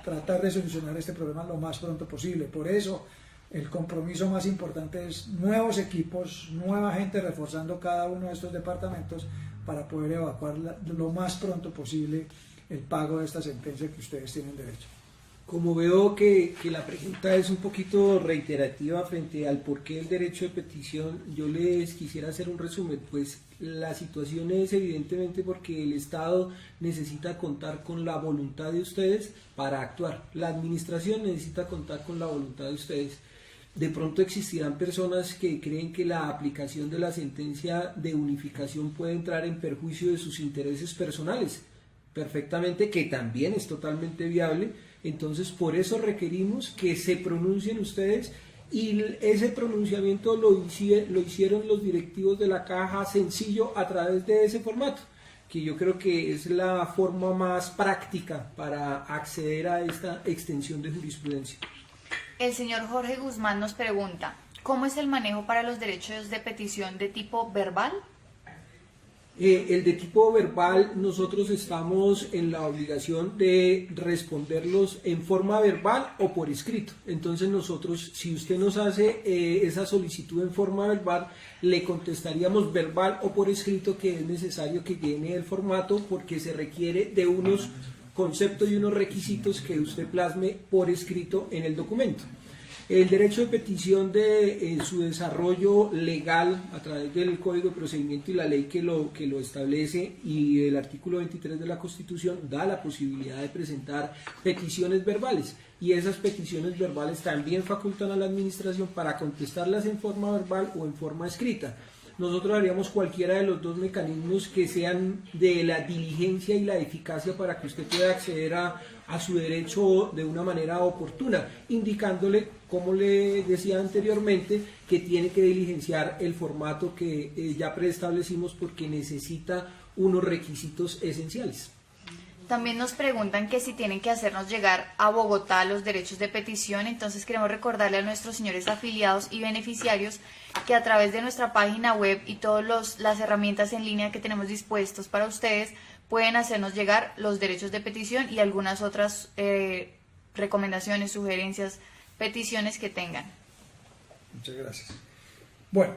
tratar de solucionar este problema lo más pronto posible. Por eso el compromiso más importante es nuevos equipos, nueva gente reforzando cada uno de estos departamentos para poder evacuar lo más pronto posible el pago de esta sentencia que ustedes tienen derecho. Como veo que la pregunta es un poquito reiterativa frente al porqué del derecho de petición, yo les quisiera hacer un resumen. Pues la situación es evidentemente porque el Estado necesita contar con la voluntad de ustedes para actuar. La administración necesita contar con la voluntad de ustedes. De pronto existirán personas que creen que la aplicación de la sentencia de unificación puede entrar en perjuicio de sus intereses personales. Perfectamente, que también es totalmente viable. Entonces, por eso requerimos que se pronuncien ustedes, y ese pronunciamiento lo hicieron los directivos de la Caja sencillo a través de ese formato, que yo creo que es la forma más práctica para acceder a esta extensión de jurisprudencia. El señor Jorge Guzmán nos pregunta, ¿cómo es el manejo para los derechos de petición de tipo verbal? El de tipo verbal, nosotros estamos en la obligación de responderlos en forma verbal o por escrito. Entonces nosotros, si usted nos hace esa solicitud en forma verbal, le contestaríamos verbal o por escrito, que es necesario que llene el formato porque se requiere de unos conceptos y unos requisitos que usted plasme por escrito en el documento. El derecho de petición de su desarrollo legal a través del Código de Procedimiento y la ley que lo establece, y el artículo 23 de la Constitución da la posibilidad de presentar peticiones verbales, y esas peticiones verbales también facultan a la administración para contestarlas en forma verbal o en forma escrita. Nosotros haríamos cualquiera de los dos mecanismos que sean de la diligencia y la eficacia para que usted pueda acceder a su derecho de una manera oportuna, indicándole, como le decía anteriormente, que tiene que diligenciar el formato que ya preestablecimos porque necesita unos requisitos esenciales. También nos preguntan que si tienen que hacernos llegar a Bogotá los derechos de petición. Entonces queremos recordarle a nuestros señores afiliados y beneficiarios que a través de nuestra página web y todas las herramientas en línea que tenemos dispuestos para ustedes, pueden hacernos llegar los derechos de petición y algunas otras recomendaciones, sugerencias, peticiones que tengan. Muchas gracias. Bueno,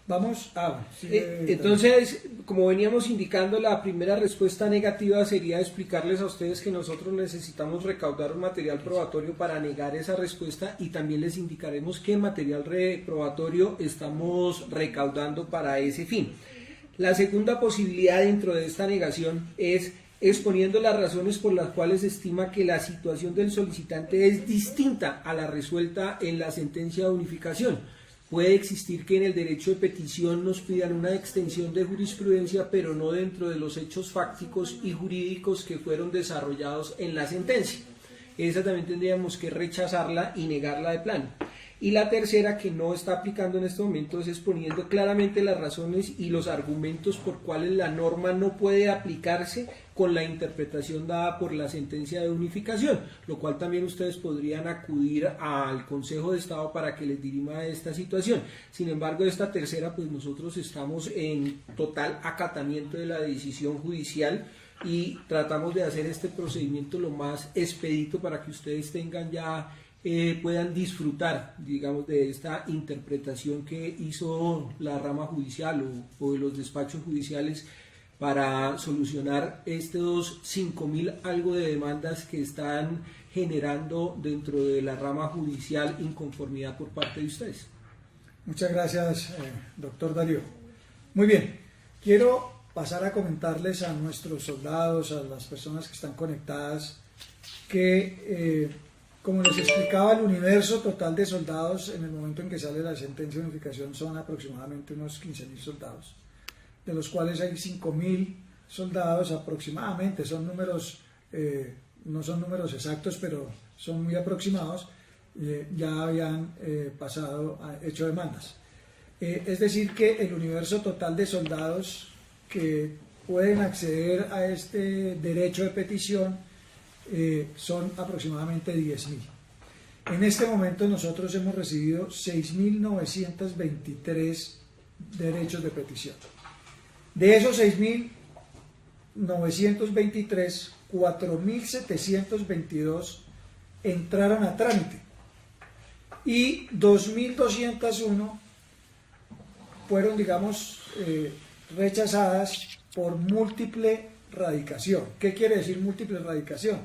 vamos a... Entonces, como veníamos indicando, la primera respuesta negativa sería explicarles a ustedes que nosotros necesitamos recaudar un material probatorio para negar esa respuesta, y también les indicaremos qué material probatorio estamos recaudando para ese fin. La segunda posibilidad dentro de esta negación es exponiendo las razones por las cuales estima que la situación del solicitante es distinta a la resuelta en la sentencia de unificación. Puede existir que en el derecho de petición nos pidan una extensión de jurisprudencia, pero no dentro de los hechos fácticos y jurídicos que fueron desarrollados en la sentencia. Esa también tendríamos que rechazarla y negarla de plano. Y la tercera, que no está aplicando en este momento, es exponiendo claramente las razones y los argumentos por cuales la norma no puede aplicarse con la interpretación dada por la sentencia de unificación, lo cual también ustedes podrían acudir al Consejo de Estado para que les dirima esta situación. Sin embargo, esta tercera, pues nosotros estamos en total acatamiento de la decisión judicial y tratamos de hacer este procedimiento lo más expedito para que ustedes tengan ya puedan disfrutar, digamos, de esta interpretación que hizo la rama judicial o de los despachos judiciales para solucionar estos 5.000 algo de demandas que están generando dentro de la rama judicial inconformidad por parte de ustedes. Muchas gracias, doctor Darío. Muy bien, quiero pasar a comentarles a nuestros soldados, a las personas que están conectadas, que como les explicaba, el universo total de soldados en el momento en que sale la sentencia de unificación son aproximadamente unos 15.000 soldados, de los cuales hay 5.000 soldados aproximadamente, son números, no son números exactos, pero son muy aproximados, ya habían hecho demandas. Es decir, que el universo total de soldados que pueden acceder a este derecho de petición son aproximadamente 10.000. En este momento nosotros hemos recibido 6.923 derechos de petición. De esos 6.923, 4.722 entraron a trámite y 2.201 fueron, digamos, rechazadas por múltiple radicación. ¿Qué quiere decir múltiple radicación?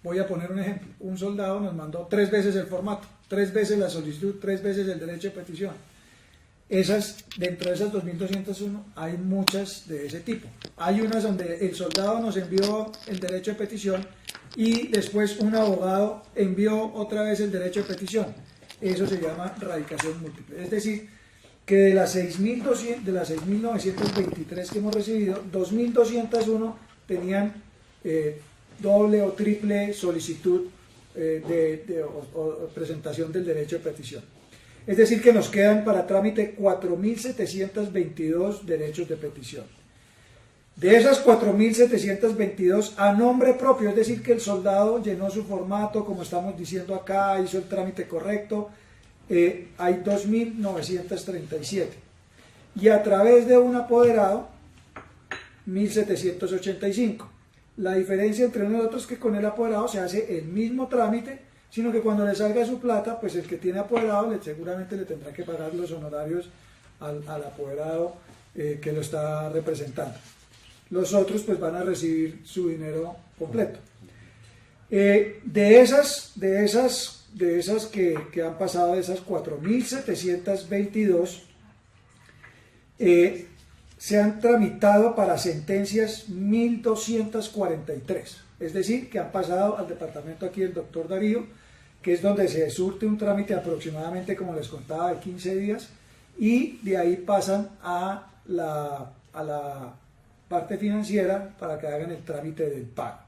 Voy a poner un ejemplo. Un soldado nos mandó 3 veces el formato, 3 veces la solicitud, 3 veces el derecho de petición. Dentro de esas 2.201 hay muchas de ese tipo. Hay unas donde el soldado nos envió el derecho de petición y después un abogado envió otra vez el derecho de petición. Eso se llama radicación múltiple. Es decir, que de las 6.923 que hemos recibido, 2.201 tenían doble o triple solicitud o presentación del derecho de petición. Es decir, que nos quedan para trámite 4.722 derechos de petición. De esas 4.722 a nombre propio, es decir, que el soldado llenó su formato, como estamos diciendo acá, hizo el trámite correcto, hay 2.937. Y a través de un apoderado, 1.785. La diferencia entre uno y otro es que con el apoderado se hace el mismo trámite, sino que cuando le salga su plata, pues el que tiene apoderado seguramente le tendrá que pagar los honorarios al apoderado que lo está representando. Los otros pues van a recibir su dinero completo. De esas que han pasado, de esas 4.722, se han tramitado para sentencias 1.243. Es decir, que han pasado al departamento aquí del doctor Darío, que es donde se surte un trámite aproximadamente, como les contaba, de 15 días, y de ahí pasan a la parte financiera para que hagan el trámite del pago.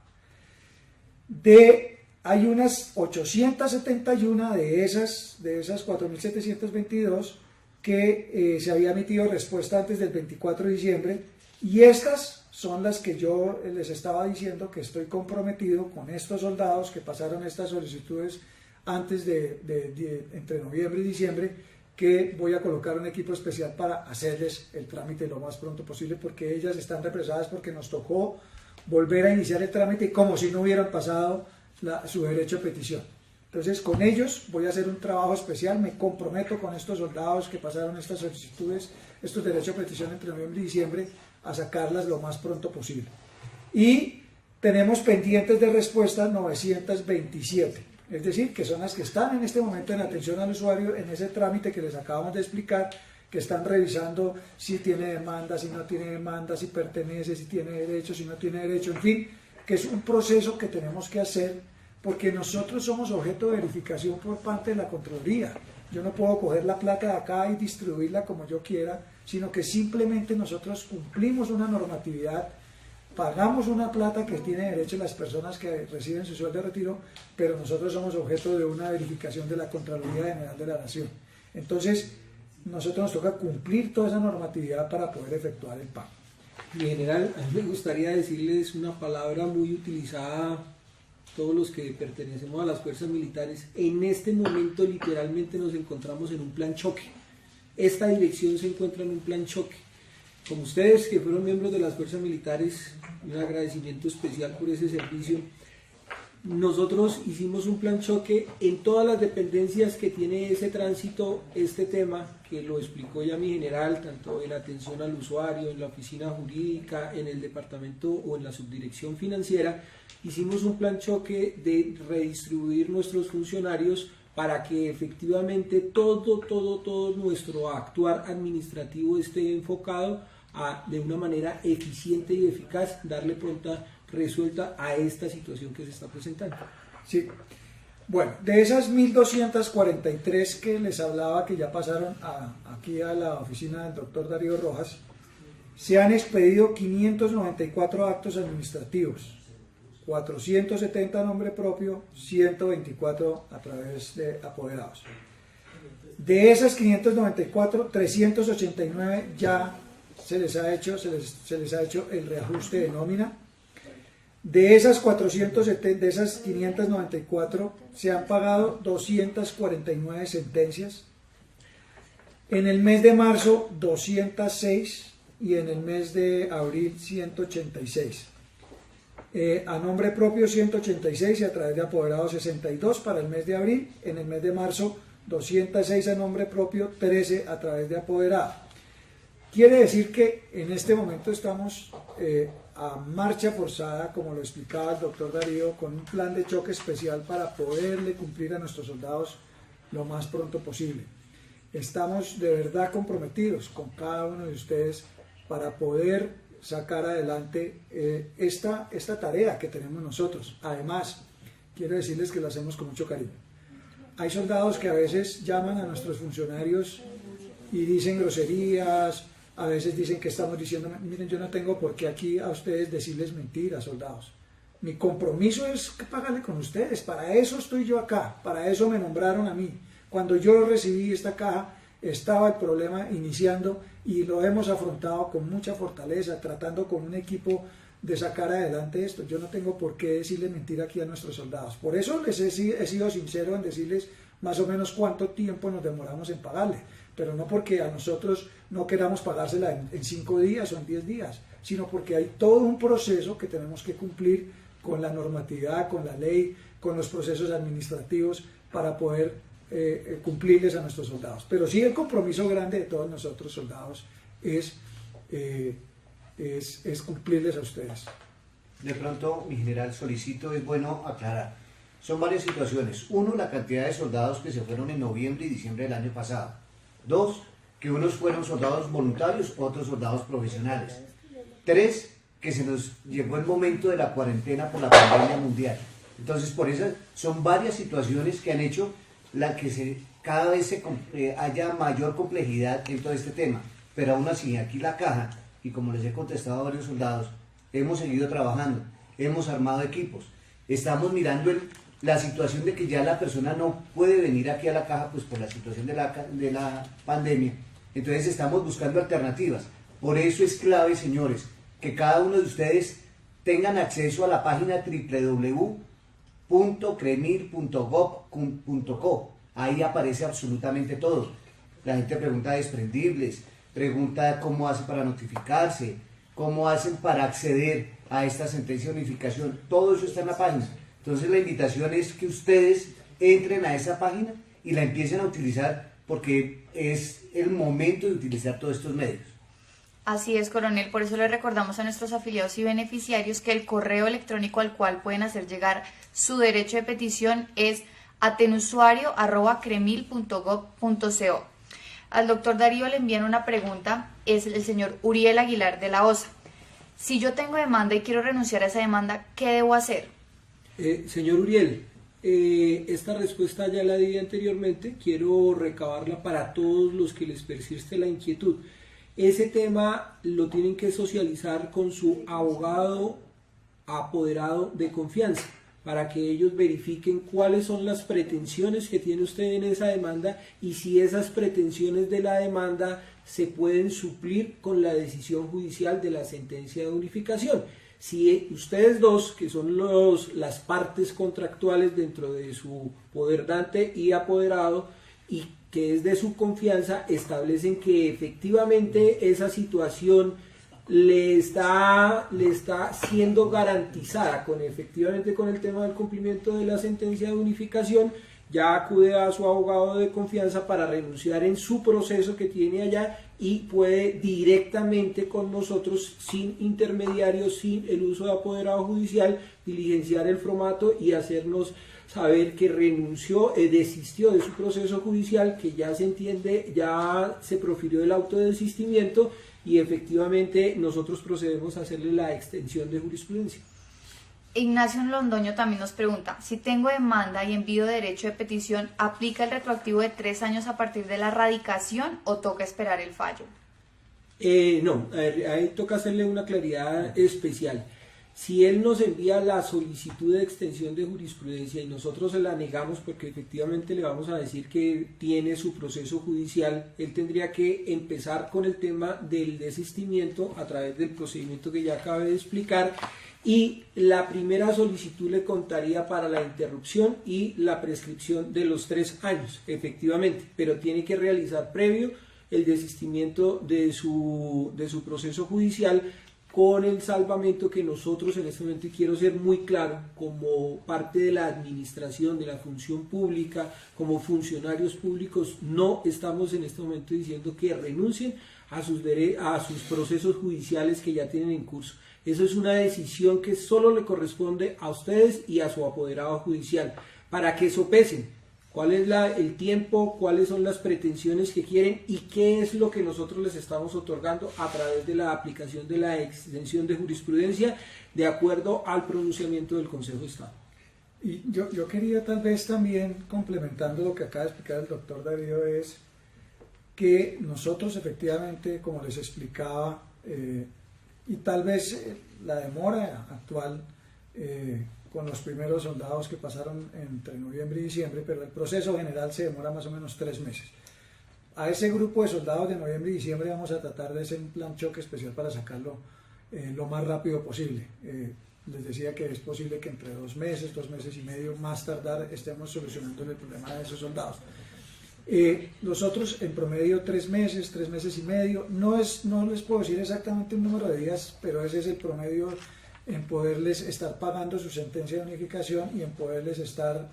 Hay unas 871 de esas 4.722 que se había emitido respuesta antes del 24 de diciembre, y estas son las que yo les estaba diciendo que estoy comprometido con estos soldados que pasaron estas solicitudes antes entre noviembre y diciembre, que voy a colocar un equipo especial para hacerles el trámite lo más pronto posible, porque ellas están represadas porque nos tocó volver a iniciar el trámite como si no hubieran pasado su derecho de petición. Entonces, con ellos voy a hacer un trabajo especial, me comprometo con estos soldados que pasaron estas solicitudes, estos derechos de petición entre noviembre y diciembre, a sacarlas lo más pronto posible. Y tenemos pendientes de respuesta 927. Es decir, que son las que están en este momento en atención al usuario, en ese trámite que les acabamos de explicar, que están revisando si tiene demanda, si no tiene demanda, si pertenece, si tiene derecho, si no tiene derecho, en fin, que es un proceso que tenemos que hacer porque nosotros somos objeto de verificación por parte de la Contraloría. Yo no puedo coger la plata de acá y distribuirla como yo quiera, sino que simplemente nosotros cumplimos una normatividad, pagamos una plata que tiene derecho las personas que reciben su sueldo de retiro, pero nosotros somos objeto de una verificación de la Contraloría General de la Nación. Entonces, nosotros nos toca cumplir toda esa normatividad para poder efectuar el pago. En general, a mí me gustaría decirles una palabra muy utilizada todos los que pertenecemos a las fuerzas militares. En este momento literalmente nos encontramos en un plan choque. Esta dirección se encuentra en un plan choque. Como ustedes que fueron miembros de las fuerzas militares, un agradecimiento especial por ese servicio. Nosotros hicimos un plan choque en todas las dependencias que tiene ese tránsito, este tema, que lo explicó ya mi general, tanto en atención al usuario, en la oficina jurídica, en el departamento o en la subdirección financiera. Hicimos un plan choque de redistribuir nuestros funcionarios para que efectivamente todo nuestro actuar administrativo esté enfocado a, de una manera eficiente y eficaz, darle pronta resuelta a esta situación que se está presentando. Sí. Bueno, de esas 1.243 que les hablaba que ya pasaron aquí a la oficina del doctor Darío Rojas, se han expedido 594 actos administrativos, 470 a nombre propio, 124 a través de apoderados. De esas 594, 389 ya se les ha hecho el reajuste de nómina. De esas 594 se han pagado 249 sentencias. En el mes de marzo 206 y en el mes de abril 186. A nombre propio 186 y a través de apoderados 62 para el mes de abril. En el mes de marzo 206 a nombre propio, 13 a través de apoderado. Quiere decir que en este momento estamos a marcha forzada, como lo explicaba el doctor Darío, con un plan de choque especial para poderle cumplir a nuestros soldados lo más pronto posible. Estamos de verdad comprometidos con cada uno de ustedes para poder sacar adelante esta tarea que tenemos nosotros. Además, quiero decirles que lo hacemos con mucho cariño. Hay soldados que a veces llaman a nuestros funcionarios y dicen groserías, a veces dicen que estamos diciendo, miren, yo no tengo por qué aquí a ustedes decirles mentiras, soldados. Mi compromiso es pagarle con ustedes, para eso estoy yo acá, para eso me nombraron a mí. Cuando yo recibí esta caja, estaba el problema iniciando y lo hemos afrontado con mucha fortaleza, tratando con un equipo de sacar adelante esto. Yo no tengo por qué decirle mentira aquí a nuestros soldados. Por eso les he sido sincero en decirles más o menos cuánto tiempo nos demoramos en pagarle, pero no porque a nosotros no queramos pagársela en 5 días o en 10 días, sino porque hay todo un proceso que tenemos que cumplir con la normatividad, con la ley, con los procesos administrativos para poder cumplirles a nuestros soldados. Pero sí, el compromiso grande de todos nosotros soldados es cumplirles a ustedes. De pronto, mi general, solicito, es bueno aclarar. Son varias situaciones. Uno, la cantidad de soldados que se fueron en noviembre y diciembre del año pasado. 2, que unos fueron soldados voluntarios, otros soldados profesionales. 3, que se nos llegó el momento de la cuarentena por la pandemia mundial. Entonces, por eso son varias situaciones que han hecho que cada vez haya mayor complejidad en todo este tema. Pero aún así, aquí la caja, y como les he contestado a varios soldados, hemos seguido trabajando, hemos armado equipos, estamos mirando la situación de que ya la persona no puede venir aquí a la caja pues por la situación de la pandemia. Entonces estamos buscando alternativas. Por eso es clave, señores, que cada uno de ustedes tengan acceso a la página www.cremil.gov.co. Ahí aparece absolutamente todo. La gente pregunta de desprendibles, pregunta cómo hacen para notificarse, cómo hacen para acceder a esta sentencia de unificación. Todo eso está en la página. Entonces la invitación es que ustedes entren a esa página y la empiecen a utilizar porque es el momento de utilizar todos estos medios. Así es, coronel. Por eso le recordamos a nuestros afiliados y beneficiarios que el correo electrónico al cual pueden hacer llegar su derecho de petición es atenusuario@cremil.gov.co. Al doctor Darío le envían una pregunta, es el señor Uriel Aguilar de la OSA. Si yo tengo demanda y quiero renunciar a esa demanda, ¿qué debo hacer? Señor Uriel, esta respuesta ya la di anteriormente, quiero recabarla para todos los que les persiste la inquietud. Ese tema lo tienen que socializar con su abogado apoderado de confianza, para que ellos verifiquen cuáles son las pretensiones que tiene usted en esa demanda y si esas pretensiones de la demanda se pueden suplir con la decisión judicial de la sentencia de unificación. Si ustedes dos, que son las partes contractuales dentro de su poderdante y apoderado, y que es de su confianza, establecen que efectivamente esa situación le está siendo garantizada con el tema del cumplimiento de la sentencia de unificación, ya acude a su abogado de confianza para renunciar en su proceso que tiene allá y puede directamente con nosotros, sin intermediarios, sin el uso de apoderado judicial, diligenciar el formato y hacernos saber que renunció, desistió de su proceso judicial, que ya se entiende, ya se profirió el auto de desistimiento y efectivamente nosotros procedemos a hacerle la extensión de jurisprudencia. Ignacio Londoño también nos pregunta, si tengo demanda y envío de derecho de petición, ¿aplica el retroactivo de 3 años a partir de la radicación o toca esperar el fallo? No, ahí toca hacerle una claridad especial. Si él nos envía la solicitud de extensión de jurisprudencia y nosotros se la negamos porque efectivamente le vamos a decir que tiene su proceso judicial, él tendría que empezar con el tema del desistimiento a través del procedimiento que ya acabé de explicar, y la primera solicitud le contaría para la interrupción y la prescripción de los 3 años, efectivamente, pero tiene que realizar previo el desistimiento de su proceso judicial con el salvamento que nosotros en este momento, y quiero ser muy claro, como parte de la administración, de la función pública, como funcionarios públicos, no estamos en este momento diciendo que renuncien a sus procesos judiciales que ya tienen en curso. Eso es una decisión que solo le corresponde a ustedes y a su apoderado judicial, para que sopesen cuál es el tiempo, cuáles son las pretensiones que quieren y qué es lo que nosotros les estamos otorgando a través de la aplicación de la extensión de jurisprudencia de acuerdo al pronunciamiento del Consejo de Estado. Y yo quería tal vez también, complementando lo que acaba de explicar el doctor Darío, es que nosotros efectivamente, como les explicaba, y tal vez la demora actual con los primeros soldados que pasaron entre noviembre y diciembre, pero el proceso general se demora más o menos 3 meses. A ese grupo de soldados de noviembre y diciembre vamos a tratar de hacer un plan choque especial para sacarlo lo más rápido posible. Les decía que es posible que entre 2 meses, 2 meses y medio más tardar estemos solucionando el problema de esos soldados. Nosotros en promedio 3 meses, 3 meses y medio, no les puedo decir exactamente un número de días, pero ese es el promedio en poderles estar pagando su sentencia de unificación y en poderles estar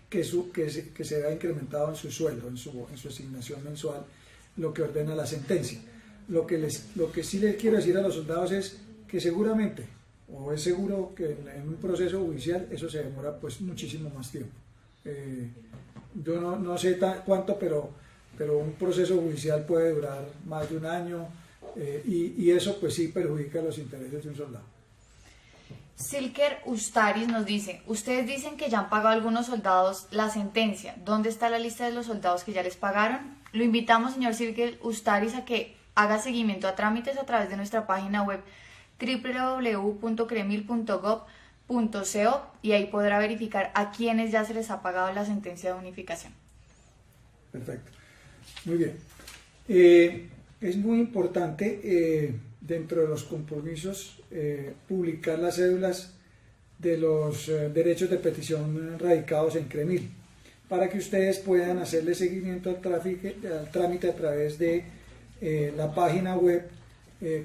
que se vea incrementado en su sueldo, en su asignación mensual, lo que ordena la sentencia. Lo que sí les quiero decir a los soldados es que seguramente, o es seguro que en un proceso judicial eso se demora pues muchísimo más tiempo. Yo no sé cuánto, pero un proceso judicial puede durar más de 1 año, y eso pues sí perjudica los intereses de un soldado. Silker Ustaris nos dice, ustedes dicen que ya han pagado a algunos soldados la sentencia. ¿Dónde está la lista de los soldados que ya les pagaron? Lo invitamos, señor Silker Ustaris, a que haga seguimiento a trámites a través de nuestra página web www.cremil.gov.co y ahí podrá verificar a quienes ya se les ha pagado la sentencia de unificación. Perfecto. Muy bien. Es muy importante dentro de los compromisos publicar las cédulas de los derechos de petición radicados en CREMIL para que ustedes puedan hacerle seguimiento al trámite a través de la página web,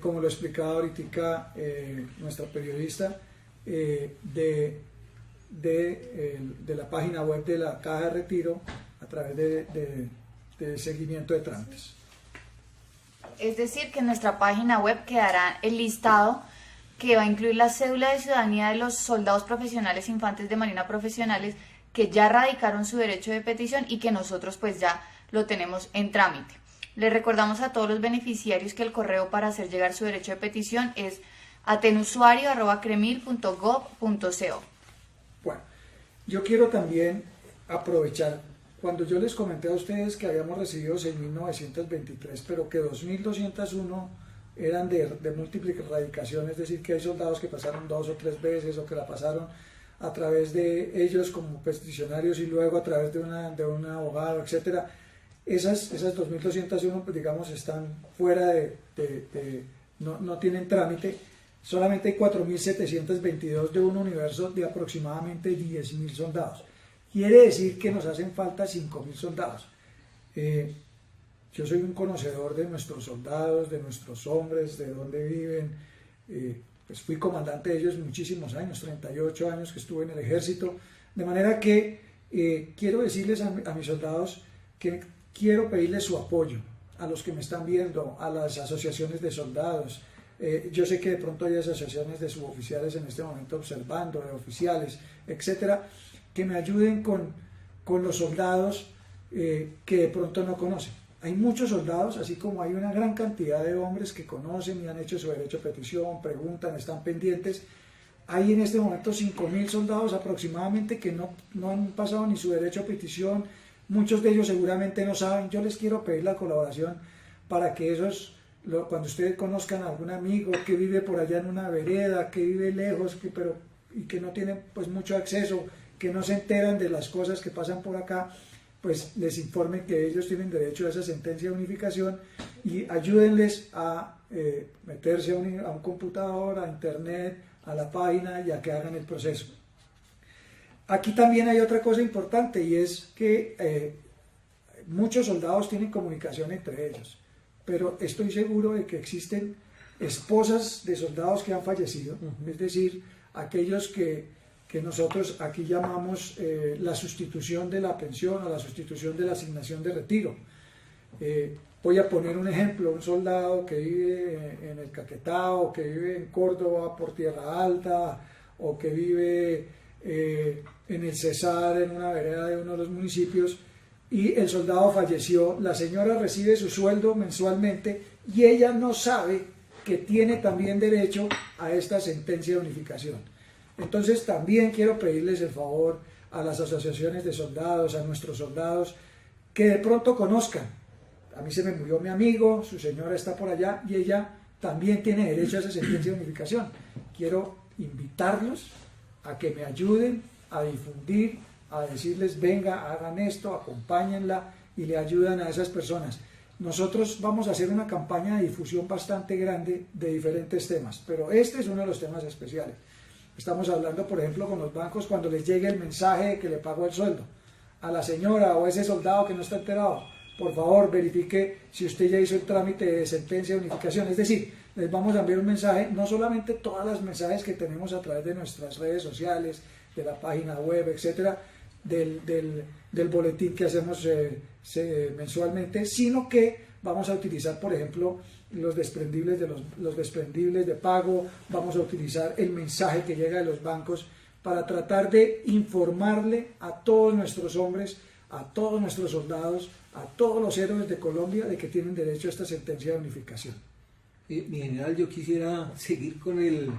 como lo explicaba ahorita nuestra periodista, de la página web de la Caja de Retiro a través de seguimiento de trámites. Es decir, que en nuestra página web quedará el listado que va a incluir la cédula de ciudadanía de los soldados profesionales infantes de marina profesionales que ya radicaron su derecho de petición y que nosotros pues ya lo tenemos en trámite. Les recordamos a todos los beneficiarios que el correo para hacer llegar su derecho de petición es atenusuario@cremil.gov.co. Bueno, yo quiero también aprovechar, cuando yo les comenté a ustedes que habíamos recibido 6.923, pero que 2.201 eran de múltiple radicación, es decir, que hay soldados que pasaron 2 o 3 veces o que la pasaron a través de ellos como peticionarios y luego a través de un abogado, etcétera. Esas 2.201, pues digamos, están fuera no tienen trámite. Solamente hay 4.722 de un universo de aproximadamente 10.000 soldados. Quiere decir que nos hacen falta 5.000 soldados. Yo soy un conocedor de nuestros soldados, de nuestros hombres, de dónde viven. Pues fui comandante de ellos muchísimos años, 38 años que estuve en el ejército. De manera que quiero decirles a mis soldados que quiero pedirles su apoyo, a los que me están viendo, a las asociaciones de soldados. Yo sé que de pronto hay asociaciones de suboficiales en este momento observando, de oficiales, etcétera, que me ayuden con los soldados que de pronto no conocen. Hay muchos soldados, así como hay una gran cantidad de hombres que conocen y han hecho su derecho a petición, preguntan, están pendientes. Hay en este momento 5.000 soldados aproximadamente que no han pasado ni su derecho a petición. Muchos de ellos seguramente no saben. Yo les quiero pedir la colaboración para que cuando ustedes conozcan a algún amigo que vive por allá en una vereda, que vive lejos, y que no tienen pues mucho acceso, que no se enteran de las cosas que pasan por acá, pues les informen que ellos tienen derecho a esa sentencia de unificación y ayúdenles a meterse a un computador, a internet, a la página y a que hagan el proceso. Aquí también hay otra cosa importante y es que muchos soldados tienen comunicación entre ellos, pero estoy seguro de que existen esposas de soldados que han fallecido, es decir, aquellos que nosotros aquí llamamos la sustitución de la pensión o la sustitución de la asignación de retiro. Voy a poner un ejemplo: un soldado que vive en el Caquetá, o que vive en Córdoba por Tierra Alta, o que vive en el Cesar, en una vereda de uno de los municipios, y el soldado falleció. La señora recibe su sueldo mensualmente y ella no sabe que tiene también derecho a esta sentencia de unificación. Entonces también quiero pedirles el favor a las asociaciones de soldados, a nuestros soldados, que de pronto conozcan: a mí se me murió mi amigo, su señora está por allá y ella también tiene derecho a esa sentencia de unificación. Quiero invitarlos a que me ayuden a difundir, a decirles: venga, hagan esto, acompáñenla, y le ayudan a esas personas. Nosotros vamos a hacer una campaña de difusión bastante grande de diferentes temas, pero este es uno de los temas especiales. Estamos hablando, por ejemplo, con los bancos, cuando les llegue el mensaje de que le pagó el sueldo a la señora o a ese soldado que no está enterado: por favor, verifique si usted ya hizo el trámite de sentencia de unificación. Es decir, les vamos a enviar un mensaje, no solamente todos los mensajes que tenemos a través de nuestras redes sociales, de la página web, etcétera, del boletín que hacemos mensualmente, sino que vamos a utilizar, por ejemplo, los desprendibles de pago. Vamos a utilizar el mensaje que llega de los bancos para tratar de informarle a todos nuestros hombres, a todos nuestros soldados, a todos los héroes de Colombia, de que tienen derecho a esta sentencia de unificación. Mi general, yo quisiera seguir con el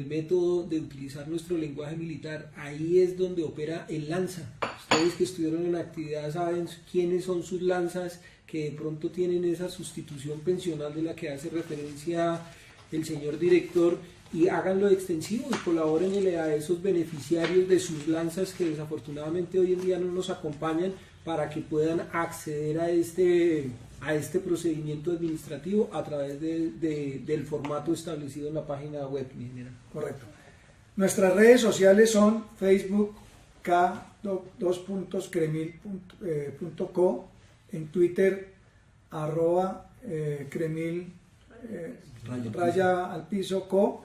método de utilizar nuestro lenguaje militar. Ahí es donde opera el lanza. Ustedes que estuvieron en la actividad saben quiénes son sus lanzas, que de pronto tienen esa sustitución pensional de la que hace referencia el señor director, y háganlo extensivo y colabórenle a esos beneficiarios de sus lanzas que desafortunadamente hoy en día no nos acompañan, para que puedan acceder a este procedimiento administrativo a través del formato establecido en la página web, mi general. Correcto. Nuestras redes sociales son Facebook k2.cremil.co, en Twitter @cremil raya al piso co,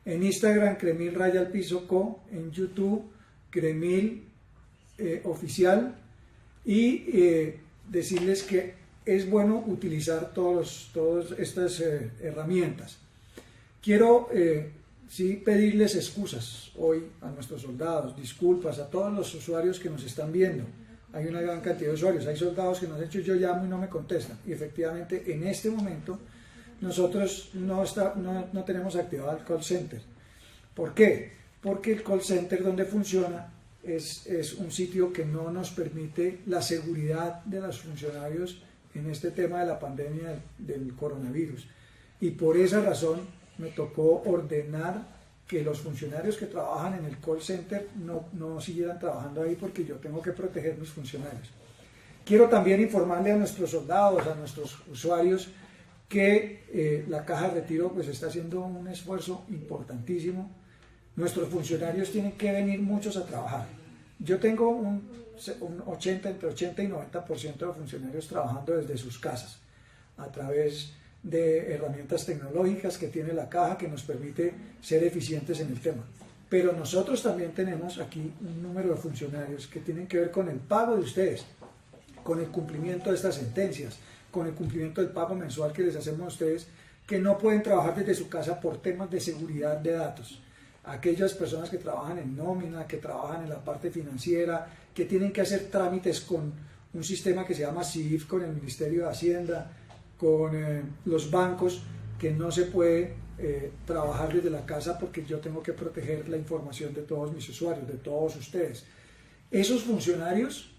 en Instagram cremil raya al piso co, en YouTube cremil oficial, y decirles que es bueno utilizar todas estas herramientas. Quiero sí pedirles excusas hoy a nuestros soldados, disculpas a todos los usuarios que nos están viendo. Hay una gran cantidad de usuarios, hay soldados que nos han dicho: yo llamo y no me contestan. Y efectivamente en este momento nosotros no tenemos activado el call center. ¿Por qué? Porque el call center donde funciona es un sitio que no nos permite la seguridad de los funcionarios en este tema de la pandemia del coronavirus. Y por esa razón me tocó ordenar que los funcionarios que trabajan en el call center no siguieran trabajando ahí, porque yo tengo que proteger mis funcionarios. Quiero también informarle a nuestros soldados, a nuestros usuarios, que la Caja de Retiro pues está haciendo un esfuerzo importantísimo. Nuestros funcionarios tienen que venir muchos a trabajar. Yo tengo entre 80 y 90% de funcionarios trabajando desde sus casas, a través de herramientas tecnológicas que tiene la Caja, que nos permite ser eficientes en el tema. Pero nosotros también tenemos aquí un número de funcionarios que tienen que ver con el pago de ustedes, con el cumplimiento de estas sentencias, con el cumplimiento del pago mensual que les hacemos a ustedes, que no pueden trabajar desde su casa por temas de seguridad de datos. Aquellas personas que trabajan en nómina, que trabajan en la parte financiera, que tienen que hacer trámites con un sistema que se llama CIF, con el Ministerio de Hacienda, con los bancos, que no se puede trabajar desde la casa, porque yo tengo que proteger la información de todos mis usuarios, de todos ustedes. Esos funcionarios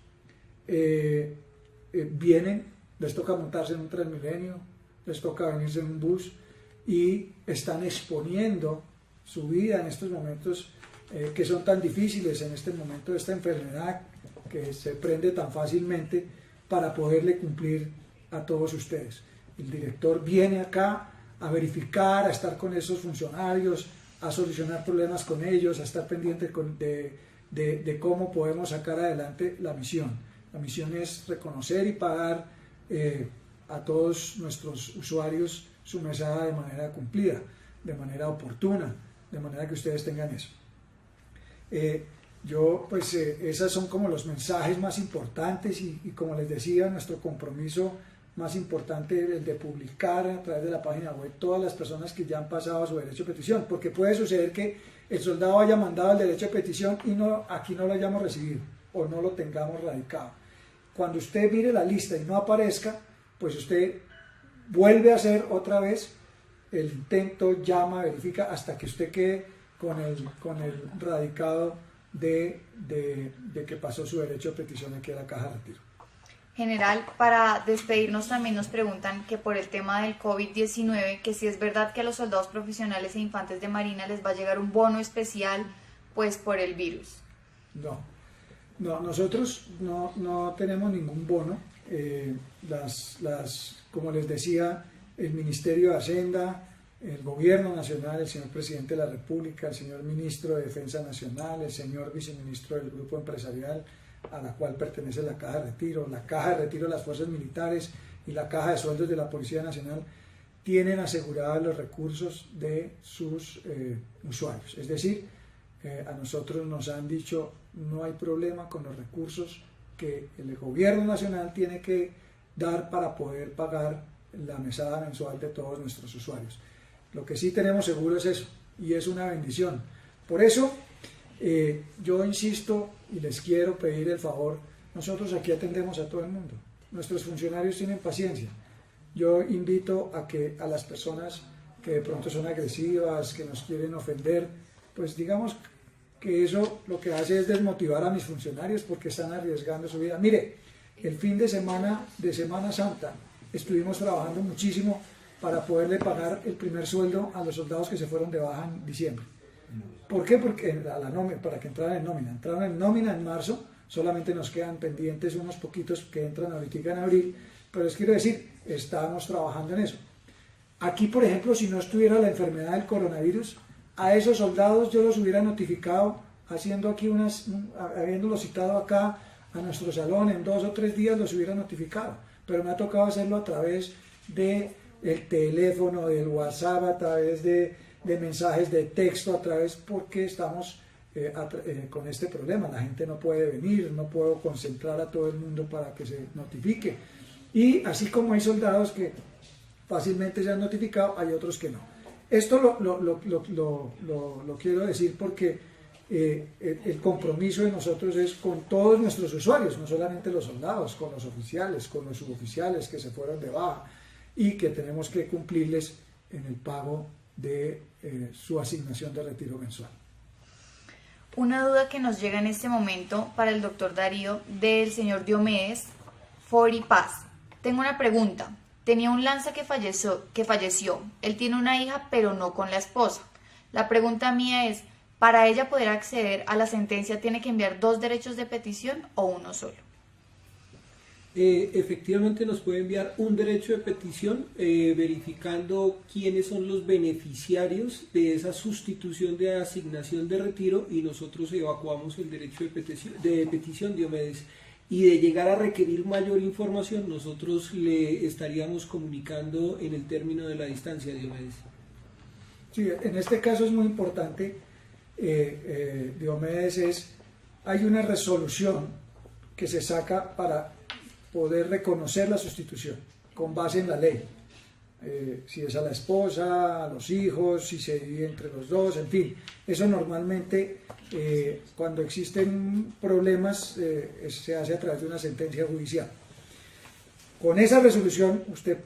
vienen, les toca montarse en un Transmilenio, les toca venirse en un bus, y están exponiendo su vida en estos momentos que son tan difíciles, en este momento de esta enfermedad que se prende tan fácilmente, para poderle cumplir a todos ustedes. El director viene acá a verificar, a estar con esos funcionarios, a solucionar problemas con ellos, a estar pendiente de cómo podemos sacar adelante la misión. La misión es reconocer y pagar a todos nuestros usuarios su mesada de manera cumplida, de manera oportuna, de manera que ustedes tengan eso. Esos son como los mensajes más importantes y como les decía, nuestro compromiso más importante, el de publicar a través de la página web todas las personas que ya han pasado a su derecho de petición, porque puede suceder que el soldado haya mandado el derecho de petición y aquí no lo hayamos recibido o no lo tengamos radicado. Cuando usted mire la lista y no aparezca, pues usted vuelve a hacer otra vez el intento, llama, verifica hasta que usted quede con el radicado de que pasó su derecho de petición aquí a la caja de retiro. General, para despedirnos también nos preguntan que por el tema del COVID-19, que si es verdad que a los soldados profesionales e infantes de Marina les va a llegar un bono especial pues por el virus. No, nosotros no tenemos ningún bono. Como les decía, el Ministerio de Hacienda, el Gobierno Nacional, el señor Presidente de la República, el señor Ministro de Defensa Nacional, el señor Viceministro del Grupo Empresarial a la cual pertenece la Caja de Retiro, la Caja de Retiro de las Fuerzas Militares y la Caja de Sueldos de la Policía Nacional tienen asegurados los recursos de sus usuarios. Es decir, a nosotros nos han dicho no hay problema con los recursos que el Gobierno Nacional tiene que dar para poder pagar la mesada mensual de todos nuestros usuarios. Lo que sí tenemos seguro es eso, y es una bendición. Por eso, yo insisto y les quiero pedir el favor, nosotros aquí atendemos a todo el mundo, nuestros funcionarios tienen paciencia. Yo invito a las personas que de pronto son agresivas, que nos quieren ofender, pues digamos que eso lo que hace es desmotivar a mis funcionarios porque están arriesgando su vida. Mire, el fin de Semana Santa estuvimos trabajando muchísimo para poderle pagar el primer sueldo a los soldados que se fueron de baja en diciembre. ¿Por qué? Porque para que entraran en nómina en marzo, solamente nos quedan pendientes unos poquitos que entran ahorita en abril, pero les quiero decir, estamos trabajando en eso. Aquí, por ejemplo, si no estuviera la enfermedad del coronavirus, a esos soldados yo los hubiera notificado, habiéndolos citado acá a nuestro salón, en 2 o 3 días los hubiera notificado, pero me ha tocado hacerlo a través del teléfono, del WhatsApp, a través de mensajes de texto, porque estamos con este problema. La gente no puede venir, no puedo concentrar a todo el mundo para que se notifique. Y así como hay soldados que fácilmente se han notificado, hay otros que no. Esto lo quiero decir porque el compromiso de nosotros es con todos nuestros usuarios, no solamente los soldados, con los oficiales, con los suboficiales que se fueron de baja y que tenemos que cumplirles en el pago de su asignación de retiro mensual. Una duda que nos llega en este momento para el doctor Darío del señor Diomedes Fori Paz. Tengo una pregunta. Tenía un lanza que falleció. Él tiene una hija, pero no con la esposa. La pregunta mía es, ¿para ella poder acceder a la sentencia tiene que enviar 2 derechos de petición o uno solo? Efectivamente nos puede enviar un derecho de petición verificando quiénes son los beneficiarios de esa sustitución de asignación de retiro y nosotros evacuamos el derecho de petición Diomedes. Y de llegar a requerir mayor información, nosotros le estaríamos comunicando en el término de la distancia, Diomedes. Sí, en este caso es muy importante, Diomedes, hay una resolución que se saca para poder reconocer la sustitución con base en la ley. Si es a la esposa, a los hijos, si se divide entre los dos, en fin. Eso normalmente, cuando existen problemas, se hace a través de una sentencia judicial. Con esa resolución, usted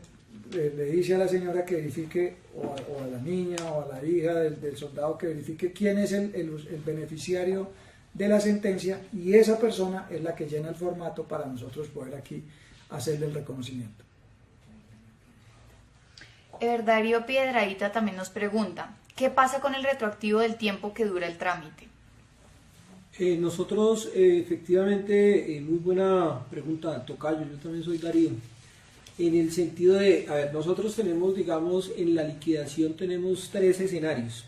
le dice a la señora que verifique, o a la niña, o a la hija del soldado, que verifique quién es el beneficiario de la sentencia, y esa persona es la que llena el formato para nosotros poder aquí hacerle el reconocimiento. Darío Piedradita también nos pregunta, ¿qué pasa con el retroactivo del tiempo que dura el trámite? Nosotros, efectivamente, muy buena pregunta, tocayo, yo también soy Darío, en el sentido de, nosotros tenemos, digamos, en la liquidación tenemos 3 escenarios.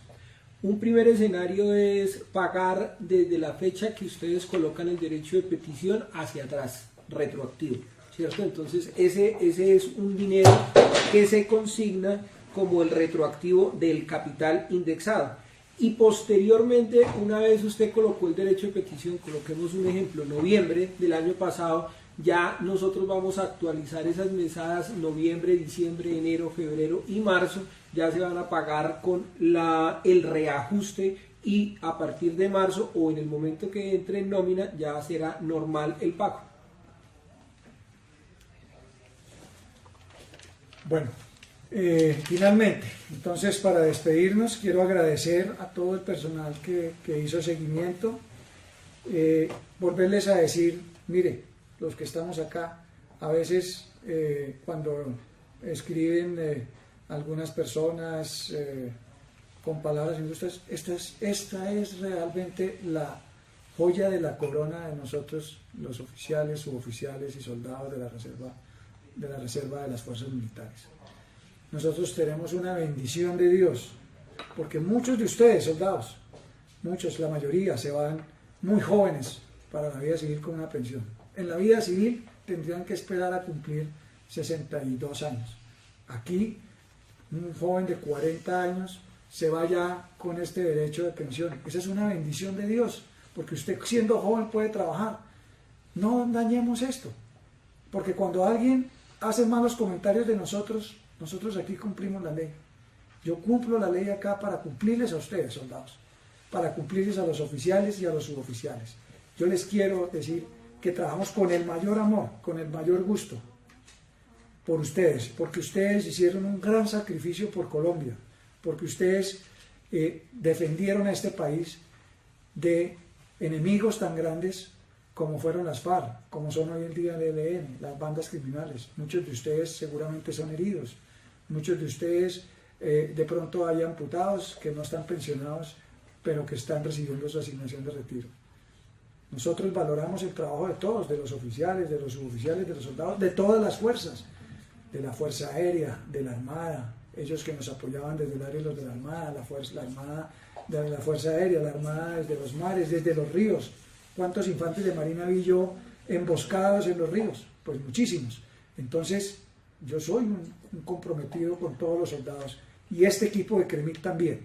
Un primer escenario es pagar desde la fecha que ustedes colocan el derecho de petición hacia atrás, retroactivo, ¿cierto? Entonces ese es un dinero que se consigna como el retroactivo del capital indexado. Y posteriormente, una vez usted colocó el derecho de petición, coloquemos un ejemplo, noviembre del año pasado, ya nosotros vamos a actualizar esas mesadas noviembre, diciembre, enero, febrero y marzo, ya se van a pagar con el reajuste, y a partir de marzo o en el momento que entre en nómina ya será normal el pago. Bueno, finalmente, entonces para despedirnos quiero agradecer a todo el personal que hizo seguimiento, volverles a decir, mire, los que estamos acá, a veces cuando escriben algunas personas con palabras injustas, esta es realmente la joya de la corona de nosotros, los oficiales, suboficiales y soldados de la reserva de las fuerzas militares. Nosotros tenemos una bendición de Dios, porque muchos de ustedes, soldados, muchos, la mayoría, se van muy jóvenes para la vida civil con una pensión. En la vida civil tendrían que esperar a cumplir 62 años. Aquí, un joven de 40 años se va ya con este derecho de pensión. Esa es una bendición de Dios, porque usted siendo joven puede trabajar. No dañemos esto, porque cuando alguien hace malos comentarios de nosotros aquí cumplimos la ley. Yo cumplo la ley acá para cumplirles a ustedes, soldados, para cumplirles a los oficiales y a los suboficiales. Yo les quiero decir que trabajamos con el mayor amor, con el mayor gusto por ustedes, porque ustedes hicieron un gran sacrificio por Colombia, porque ustedes defendieron a este país de enemigos tan grandes como fueron las FARC, como son hoy en día el ELN, las bandas criminales. Muchos de ustedes seguramente son heridos, muchos de ustedes de pronto hay amputados que no están pensionados, pero que están recibiendo su asignación de retiro. Nosotros valoramos el trabajo de todos, de los oficiales, de los suboficiales, de los soldados, de todas las fuerzas, de la Fuerza Aérea, de la Armada, ellos que nos apoyaban desde el área de la Armada, la Armada de la Fuerza Aérea, la Armada desde los mares, desde los ríos. ¿Cuántos infantes de Marina vi yo emboscados en los ríos? Pues muchísimos. Entonces, yo soy un comprometido con todos los soldados, y este equipo de CREMIC también.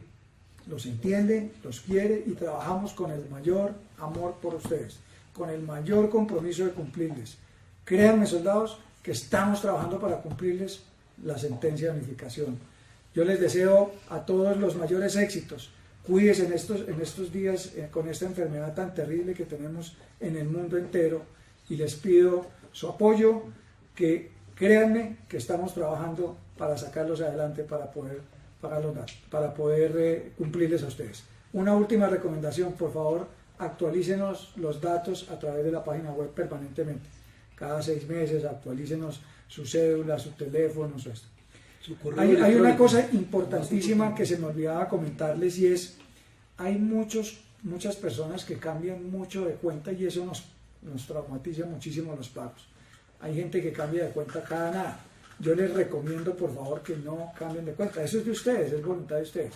Los entiende, los quiere, y trabajamos con el mayor amor por ustedes, con el mayor compromiso de cumplirles. Créanme, soldados, que estamos trabajando para cumplirles la sentencia de unificación. Yo les deseo a todos los mayores éxitos. Cuídense en estos días con esta enfermedad tan terrible que tenemos en el mundo entero, y les pido su apoyo, que créanme que estamos trabajando para sacarlos adelante, para poder pagar los datos, para poder cumplirles a ustedes. Una última recomendación, por favor, actualícenos los datos a través de la página web permanentemente. Cada 6 meses actualícenos su cédula, su teléfono, su esto. Hay una cosa importantísima que se me olvidaba comentarles, y es, hay muchas personas que cambian mucho de cuenta, y eso nos traumatiza muchísimo los pagos. Hay gente que cambia de cuenta cada nada. Yo les recomiendo, por favor, que no cambien de cuenta. Eso es de ustedes, es voluntad de ustedes.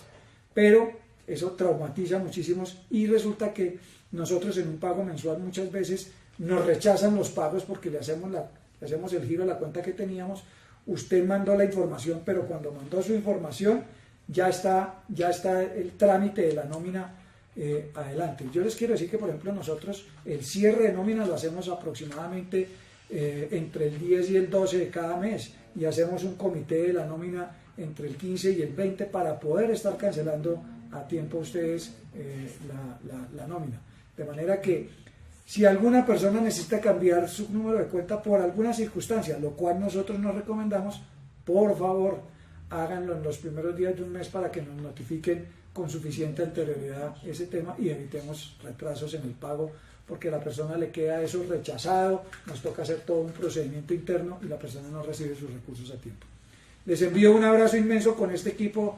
Pero eso traumatiza muchísimo, y resulta que nosotros en un pago mensual muchas veces nos rechazan los pagos porque le hacemos el giro a la cuenta que teníamos. Usted mandó la información, pero cuando mandó su información ya está el trámite de la nómina adelante. Yo les quiero decir que, por ejemplo, nosotros el cierre de nómina lo hacemos aproximadamente entre el 10 y el 12 de cada mes, y hacemos un comité de la nómina entre el 15 y el 20 para poder estar cancelando a tiempo ustedes la nómina. De manera que si alguna persona necesita cambiar su número de cuenta por alguna circunstancia, lo cual nosotros nos recomendamos, por favor, háganlo en los primeros días de un mes para que nos notifiquen con suficiente anterioridad ese tema y evitemos retrasos en el pago, porque a la persona le queda eso rechazado, nos toca hacer todo un procedimiento interno y la persona no recibe sus recursos a tiempo. Les envío un abrazo inmenso con este equipo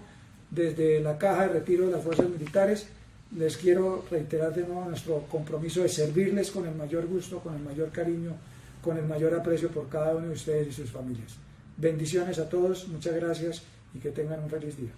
desde la Caja de Retiro de las Fuerzas Militares. Les quiero reiterar de nuevo nuestro compromiso de servirles con el mayor gusto, con el mayor cariño, con el mayor aprecio por cada uno de ustedes y sus familias. Bendiciones a todos, muchas gracias y que tengan un feliz día.